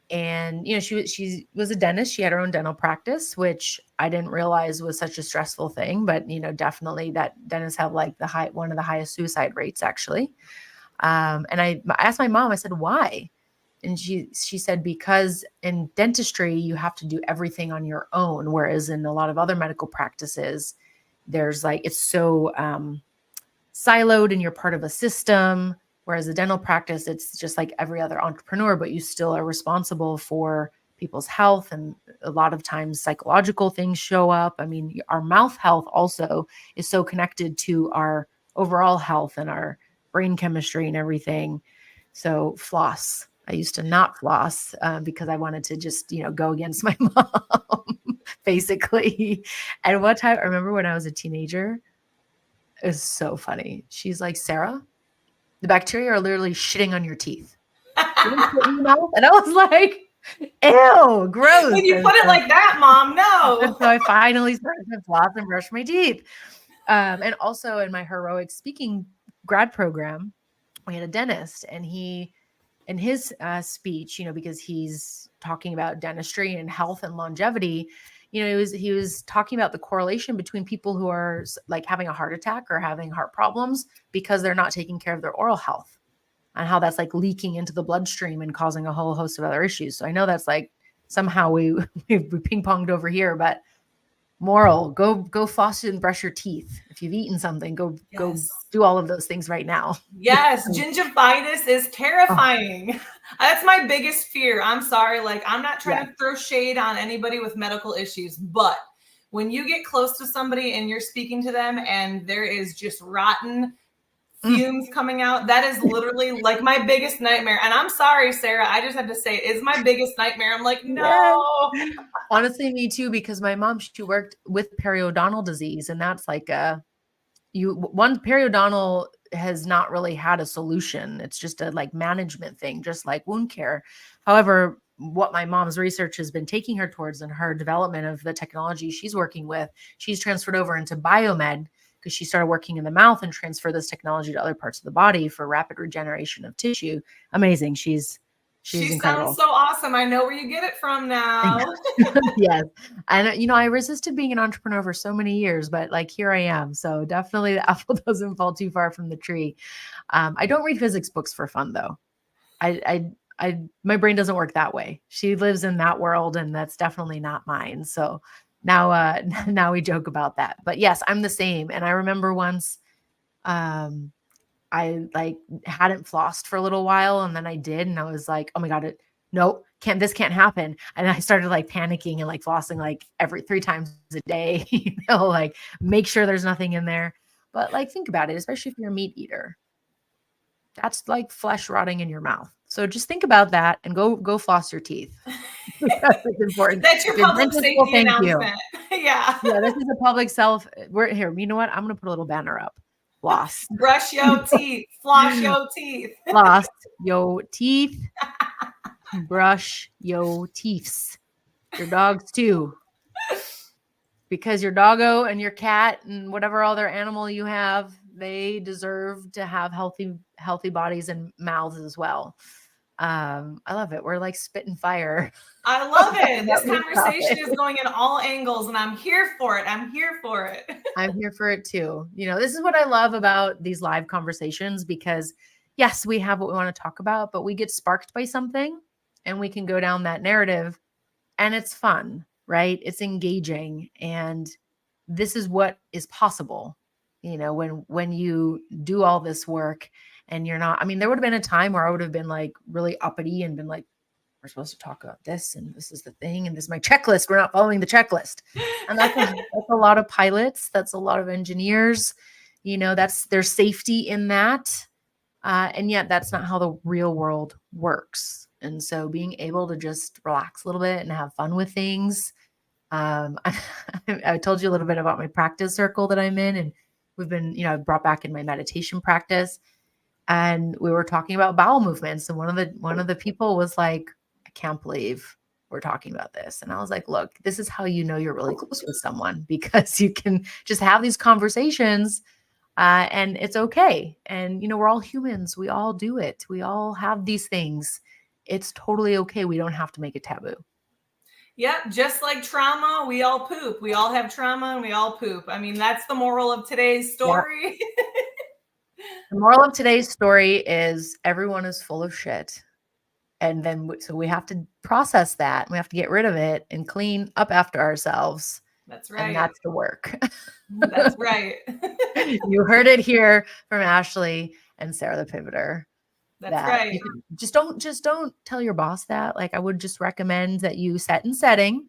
And, she was a dentist. She had her own dental practice, which I didn't realize was such a stressful thing, but, definitely that dentists have like one of the highest suicide rates, actually. And I asked my mom, I said, why? And she said, because in dentistry, you have to do everything on your own. Whereas in a lot of other medical practices, there's like, it's so, siloed and you're part of a system. Whereas a dental practice, it's just like every other entrepreneur, but you still are responsible for people's health. And a lot of times psychological things show up. I mean, our mouth health also is so connected to our overall health and our brain chemistry and everything. So floss. I used to not floss because I wanted to just, go against my mom, basically. And one time, I remember when I was a teenager, it was so funny. She's like, Sarah, the bacteria are literally shitting on your teeth. You don't put it in your mouth? And I was like, ew, gross. When you put it like that, Mom, And no. so I finally started to floss and brush my teeth. And also in my heroic speaking grad program, we had a dentist, and in his speech, because he's talking about dentistry and health and longevity, he was talking about the correlation between people who are like having a heart attack or having heart problems because they're not taking care of their oral health, and how that's like leaking into the bloodstream and causing a whole host of other issues. So I know that's like somehow we ping ponged over here, but moral, go floss and brush your teeth. If you've eaten something, go do all of those things right now. Yes, gingivitis is terrifying. That's my biggest fear. I'm sorry. Like, I'm not trying to throw shade on anybody with medical issues, but when you get close to somebody and you're speaking to them and there is just rotten fumes coming out, that is literally like my biggest nightmare. And I'm sorry, Sarah, I just have to say it's my biggest nightmare. I'm like, no. Yes. Honestly, me too, because my mom, she worked with periodontal disease, and that's like one periodontal has not really had a solution. It's just a like management thing, just like wound care. However, what my mom's research has been taking her towards in her development of the technology she's working with, she's transferred over into biomed, because she started working in the mouth and transferred this technology to other parts of the body for rapid regeneration of tissue. Amazing. She's incredible. Sounds so awesome. I know where you get it from now. Yes. And, I resisted being an entrepreneur for so many years, but like here I am. So definitely the apple doesn't fall too far from the tree. I don't read physics books for fun though. My brain doesn't work that way. She lives in that world, and that's definitely not mine. So now, now we joke about that, but yes, I'm the same. And I remember once, I like hadn't flossed for a little while, and then I did, and I was like, oh my God, this can't happen. And I started like panicking and like flossing like every 3 times a day, like make sure there's nothing in there. But like, think about it, especially if you're a meat eater, that's like flesh rotting in your mouth. So just think about that and go floss your teeth. That's important. That's your public safety announcement. Yeah, this is a public we're here. You know what? I'm going to put a little banner up. Floss. Brush your teeth. Floss your teeth. Floss your teeth. Brush your teeths. Your dogs too. Because your doggo and your cat and whatever other animal you have, they deserve to have healthy bodies and mouths as well. I love it. We're like spitting fire. I love it. This conversation is going in all angles, and I'm here for it. I'm here for it. I'm here for it too. This is what I love about these live conversations, because yes, we have what we want to talk about, but we get sparked by something and we can go down that narrative and it's fun, right? It's engaging. And this is what is possible, when you do all this work and you're not, I mean, there would have been a time where I would have been like really uppity and been like, we're supposed to talk about this and this is the thing and this is my checklist. We're not following the checklist. And that's a lot of pilots. That's a lot of engineers. There's safety in that. And yet that's not how the real world works. And so being able to just relax a little bit and have fun with things. I told you a little bit about my practice circle that I'm in, and we've been, I brought back in my meditation practice, and we were talking about bowel movements. And one of the people was like, I can't believe we're talking about this. And I was like, look, this is how you're really close with someone, because you can just have these conversations. And it's okay. And, we're all humans. We all do it. We all have these things. It's totally okay. We don't have to make it taboo. Yep. Just like trauma, we all poop. We all have trauma and we all poop. I mean, that's the moral of today's story. Yep. The moral of today's story is everyone is full of shit. And then, so we have to process that. We have to get rid of it and clean up after ourselves. That's right. And that's the work. That's right. You heard it here from Ashlee and Sarah the Pivoter. That's right. Just don't tell your boss that. Like, I would just recommend that you set and setting,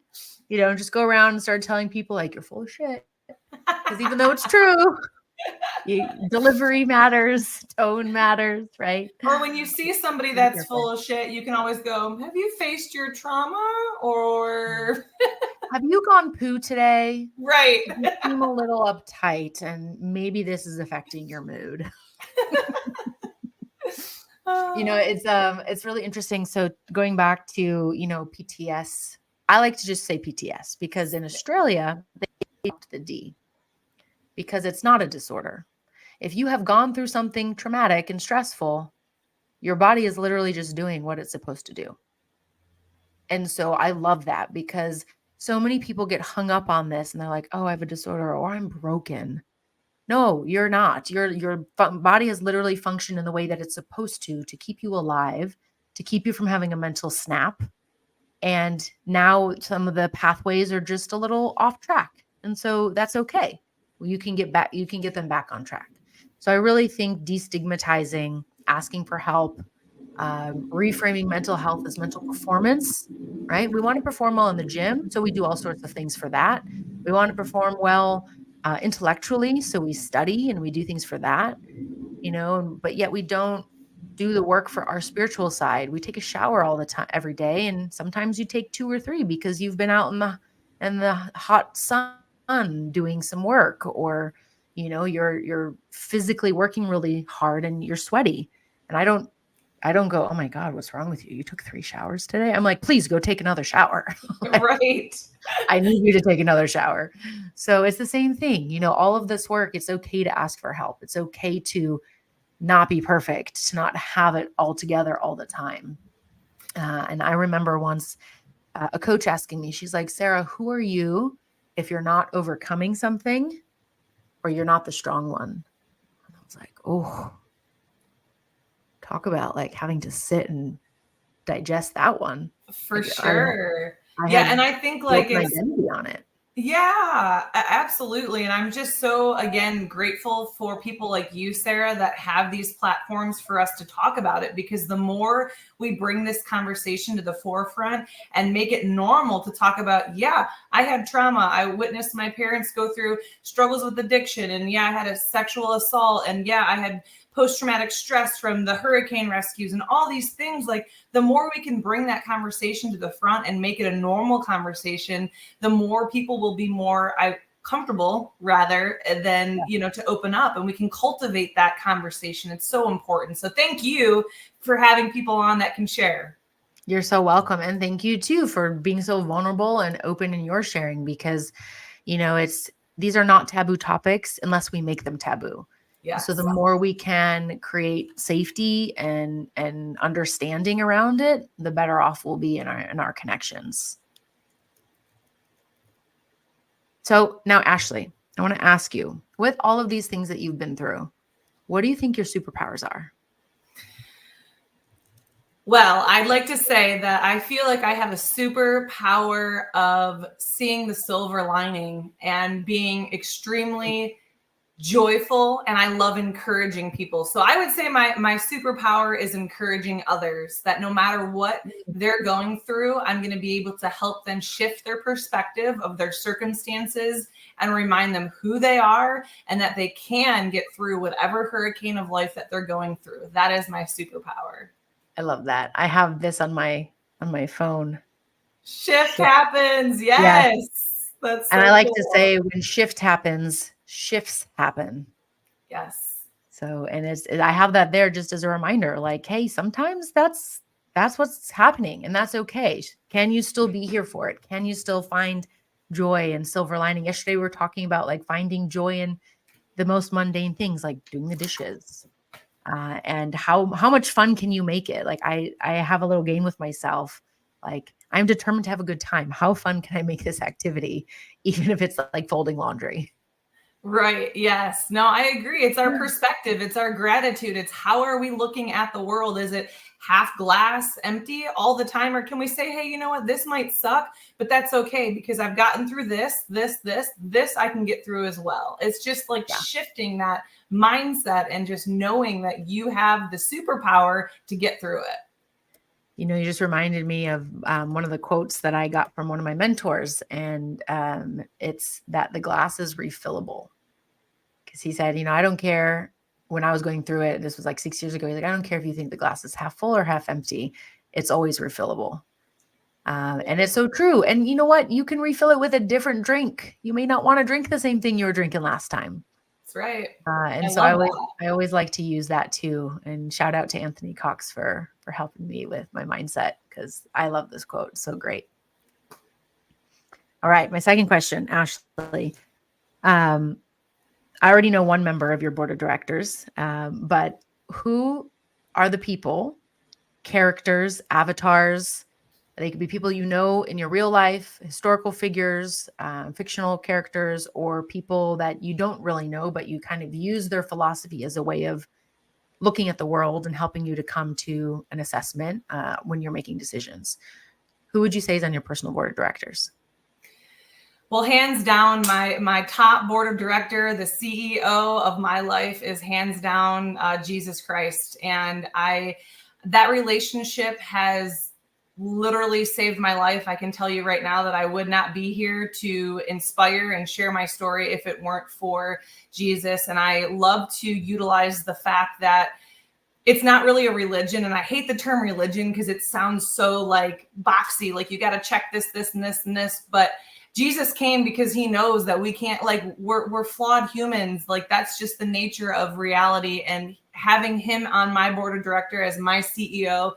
just go around and start telling people like you're full of shit. Because even though it's true, delivery matters, tone matters, right? Or when you see somebody that's full of shit, you can always go, have you faced your trauma? Or have you gone poo today? Right. You seem a little uptight and maybe this is affecting your mood. It's really interesting. So going back to, PTS, I like to just say PTS because in Australia, they dropped the D because it's not a disorder. If you have gone through something traumatic and stressful, your body is literally just doing what it's supposed to do. And so I love that because so many people get hung up on this and they're like, oh, I have a disorder or I'm broken. No, you're not. Your body has literally functioned in the way that it's supposed to keep you alive, to keep you from having a mental snap. And now some of the pathways are just a little off track. And so that's okay. You can get them back on track. So I really think destigmatizing, asking for help, reframing mental health as mental performance, right? We want to perform well in the gym. So we do all sorts of things for that. We want to perform well intellectually. So we study and we do things for that, but yet we don't do the work for our spiritual side. We take a shower all the time, every day. And sometimes you take 2 or 3 because you've been out in the hot sun doing some work, or, you're physically working really hard and you're sweaty. And I don't go, oh my God, what's wrong with you? You took 3 showers today. I'm like, please go take another shower. Right. I need you to take another shower. So it's the same thing, all of this work, it's okay to ask for help. It's okay to not be perfect, to not have it all together all the time. And I remember once a coach asking me, she's like, Sarah, who are you if you're not overcoming something or you're not the strong one? And I was like, oh, talk about like having to sit and digest that one. For sure. And I think like it's identity on it. Yeah, absolutely. And I'm just so, again, grateful for people like you, Sarah, that have these platforms for us to talk about it, because the more we bring this conversation to the forefront and make it normal to talk about, yeah, I had trauma. I witnessed my parents go through struggles with addiction. And yeah, I had a sexual assault. And yeah, I had post-traumatic stress from the hurricane rescues and all these things. Like, the more we can bring that conversation to the front and make it a normal conversation, the more people will be more comfortable rather than, to open up, and we can cultivate that conversation. It's so important. So thank you for having people on that can share. You're so welcome. And thank you too for being so vulnerable and open in your sharing, because, these are not taboo topics unless we make them taboo. Yes. So the more we can create safety and understanding around it, the better off we'll be in our connections. So now, Ashlee, I want to ask you, with all of these things that you've been through, what do you think your superpowers are? Well, I'd like to say that I feel like I have a superpower of seeing the silver lining and being extremely joyful, and I love encouraging people. So I would say my superpower is encouraging others, that no matter what they're going through, I'm going to be able to help them shift their perspective of their circumstances and remind them who they are and that they can get through whatever hurricane of life that they're going through. That is my superpower. I love that. I have this on my phone. Shift Shift. happens. Yes. Yes. That's And I so like to cool. say when shift happens, shifts happen. Yes. So, and I have that there just as a reminder, like, hey, sometimes that's what's happening and that's okay. Can you still be here for it? Can you still find joy and silver lining? Yesterday we were talking about like finding joy in the most mundane things, like doing the dishes. And how much fun can you make it? Like I have a little game with myself. Like I'm determined to have a good time. How fun can I make this activity, even if it's like folding laundry? Right. Yes. No, I agree. It's our perspective. It's our gratitude. It's how are we looking at the world? Is it half glass empty all the time? Or can we say, hey, you know what? This might suck, but that's okay because I've gotten through this I can get through as well. It's just like Yeah. shifting that mindset and just knowing that you have the superpower to get through it. You just reminded me of one of the quotes that I got from one of my mentors, and it's that the glass is refillable. Because he said, I don't care when I was going through it. This was like 6 years ago. He's like, I don't care if you think the glass is half full or half empty. It's always refillable. And it's so true. And you know what? You can refill it with a different drink. You may not want to drink the same thing you were drinking last time. That's right. And I so love that. I always like to use that too. And shout out to Anthony Cox for helping me with my mindset because I love this quote. It's so great. All right, my second question, Ashlee. Um, I already know one member of your board of directors, but who are the people, characters, avatars? They could be people in your real life, historical figures, fictional characters, or people that you don't really know, but you kind of use their philosophy as a way of looking at the world and helping you to come to an assessment when you're making decisions. Who would you say is on your personal board of directors? Well, hands down, my top board of director, the CEO of my life, is hands down Jesus Christ, and that relationship has literally saved my life. I can tell you right now that I would not be here to inspire and share my story if it weren't for Jesus. And I love to utilize the fact that it's not really a religion. And I hate the term religion because it sounds so like boxy, like you got to check this and this and this. But Jesus came because he knows that we can't, like, we're flawed humans. Like, that's just the nature of reality. And having him on my board of director as my CEO,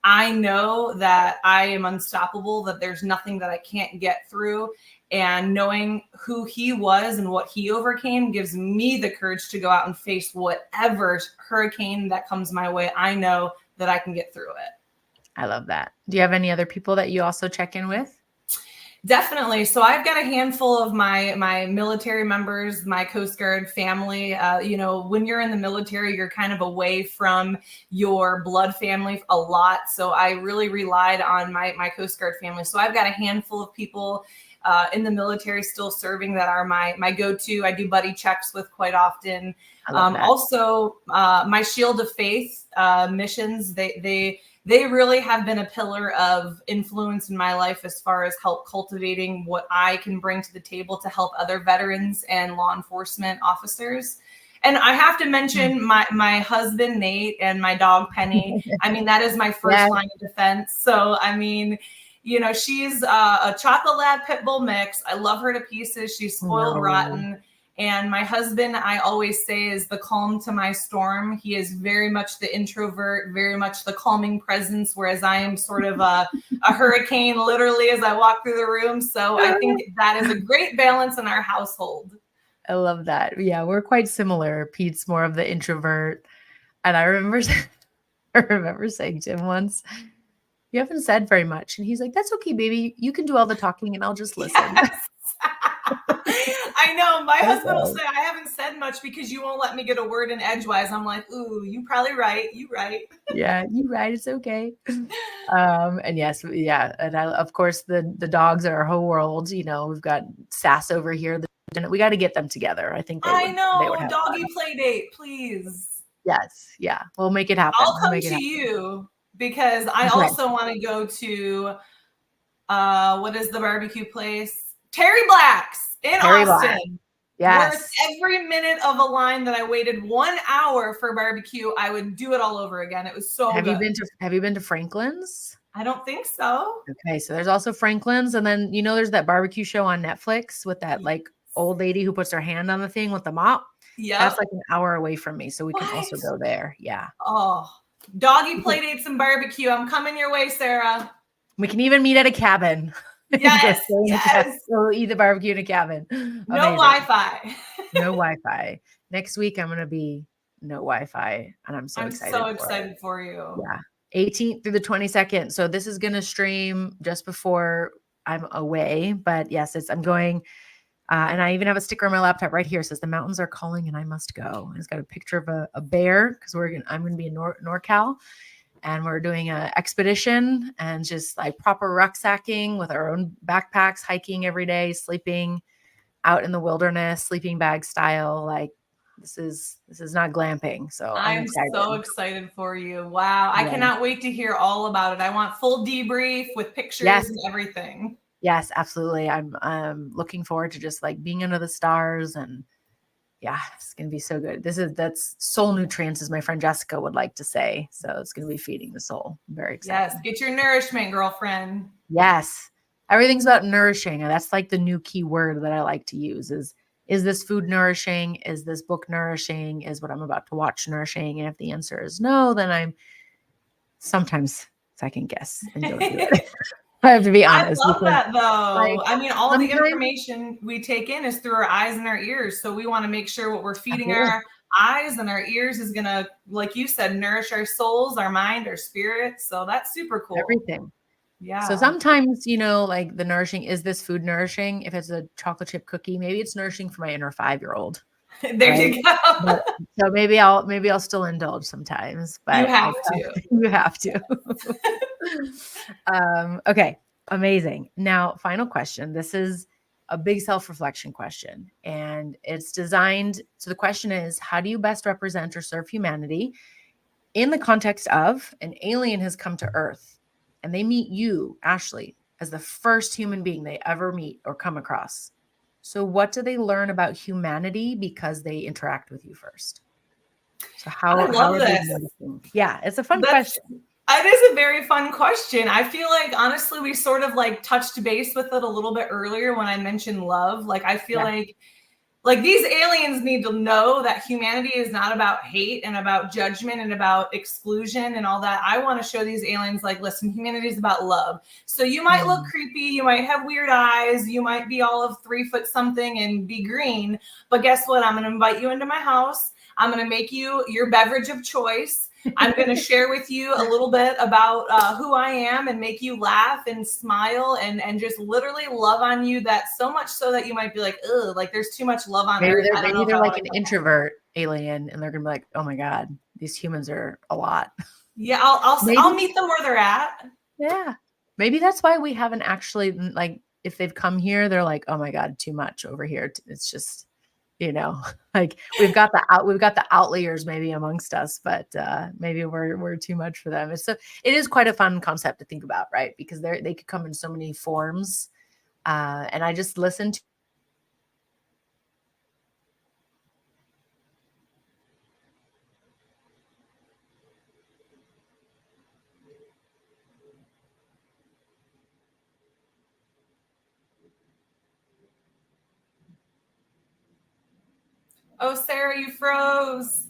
I know that I am unstoppable, that there's nothing that I can't get through. And knowing who he was and what he overcame gives me the courage to go out and face whatever hurricane that comes my way. I know that I can get through it. I love that. Do you have any other people that you also check in with? Definitely. So I've got a handful of my military members, my Coast Guard family. When you're in the military, you're kind of away from your blood family a lot. So I really relied on my Coast Guard family. So I've got a handful of people in the military still serving that are my go-to. I do buddy checks with quite often. I love that. Also, my Shield of Faith missions, they really have been a pillar of influence in my life as far as help cultivating what I can bring to the table to help other veterans and law enforcement officers. And I have to mention my husband, Nate, and my dog, Penny. I mean, that is my first Yeah. line of defense. So, I mean, she's a chocolate lab pit bull mix. I love her to pieces. She's spoiled rotten. And my husband, I always say, is the calm to my storm. He is very much the introvert, very much the calming presence, whereas I am sort of a hurricane, literally, as I walk through the room. So I think that is a great balance in our household. I love that. Yeah, we're quite similar. Pete's more of the introvert. And I remember saying to him once, you haven't said very much. And he's like, that's okay, baby. You can do all the talking and I'll just listen. Yes. I know. My husband will Okay. say, I haven't said much because you won't let me get a word in edgewise. I'm like, ooh, you probably right. You right. Yeah, you're right. It's okay. And yes, yeah, and of course the dogs are our whole world. You know, we've got Sass over here. We got to get them together. I think I they would know. have Doggy fun. play date, please. Yes, yeah, we'll make it happen. I'll We'll come make it to happen. you because I Okay, also want to go to what is the barbecue place? Terry Black's in Terry Black. Austin. Worth Yes. every minute of a line that I waited 1 hour for barbecue. I would do it all over again. It was so good. Have you been to Franklin's? I don't think so. Okay, so there's also Franklin's, and then there's that barbecue show on Netflix with that like old lady who puts her hand on the thing with the mop. That's Yep. like an hour away from me, so we can What? also go there. Yeah. Oh, doggy We can, play dates and barbecue. I'm coming your way, Sarah. we can even meet at a cabin and go Yes, stay in a cabin. yes. Go eat the barbecue in a cabin. No Amazing. Wi-Fi. No Wi-Fi. Next week I'm gonna be no Wi-Fi, and I'm so I'm excited so for it. excited for you. Yeah. 18th through the 22nd. So this is gonna stream just before I'm away. But yes, I'm going. And I even have a sticker on my laptop right here. It says the mountains are calling and I must go. And it's got a picture of a bear because I'm gonna be in NorCal, and we're doing an expedition and just like proper rucksacking with our own backpacks, hiking every day, sleeping out in the wilderness, sleeping bag style. Like this is not glamping. So I'm I'm so excited. excited for you. Wow. I Yeah. cannot wait to hear all about it. I want full debrief with pictures Yes. and everything. Yes, absolutely. I'm looking forward to just like being under the stars, and yeah, it's gonna be so good. That's soul nutrients, as my friend Jessica would like to say. So it's gonna be feeding the soul. Very Yes. exciting. Get your nourishment, girlfriend. Yes. Everything's about nourishing. And that's like the new key word that I like to use is this food nourishing? Is this book nourishing? Is what I'm about to watch nourishing? And if the answer is no, then I'm sometimes second guess and don't do it. I have to be I honest love because that like though. I mean, all the sometimes information we take in is through our eyes and our ears. So we want to make sure what we're feeding absolutely our eyes and our ears is going to, like you said, nourish our souls, our mind, our spirit. So that's super cool. everything. So Yeah. sometimes, like the nourishing, is this food nourishing? If it's a chocolate chip cookie, maybe it's nourishing for my inner 5-year old, There right? you go. But so maybe I'll still indulge sometimes, You but have to. you have to. Okay, amazing. Now, final question. This is a big self-reflection question, and it's designed. So the question is, how do you best represent or serve humanity in the context of an alien has come to Earth and they meet you, Ashlee, as the first human being they ever meet or come across? So, what do they learn about humanity because they interact with you first? So, I how love are they this. noticing? Yeah, it's a fun That's question. it is a very fun question. I feel like honestly we sort of like touched base with it a little bit earlier when I mentioned love. Like I feel Yeah, like these aliens need to know that humanity is not about hate and about judgment and about exclusion and all that. I want to show these aliens like, listen, humanity is about love. So you might look mm, creepy, you might have weird eyes, you might be all of 3 foot something and be green, but guess what? I'm going to invite you into my house. I'm going to make you your beverage of choice. I'm going to share with you a little bit about who I am and make you laugh and smile and just literally love on you, that so much so that you might be like, ugh, like there's too much love on earth. I don't know maybe if they're I like want an to come back. introvert alien, and they're gonna be like, "Oh my god, these humans are a lot." Yeah, I'll Maybe, meet them where they're at. yeah, maybe that's why we haven't actually like if they've come here, they're like, "Oh my god, too much over here." It's just like we've got the outliers maybe amongst us, but maybe we're too much for them. It is quite a fun concept to think about, right? Because they could come in so many forms. And I just listened to Oh, Sarah, you froze.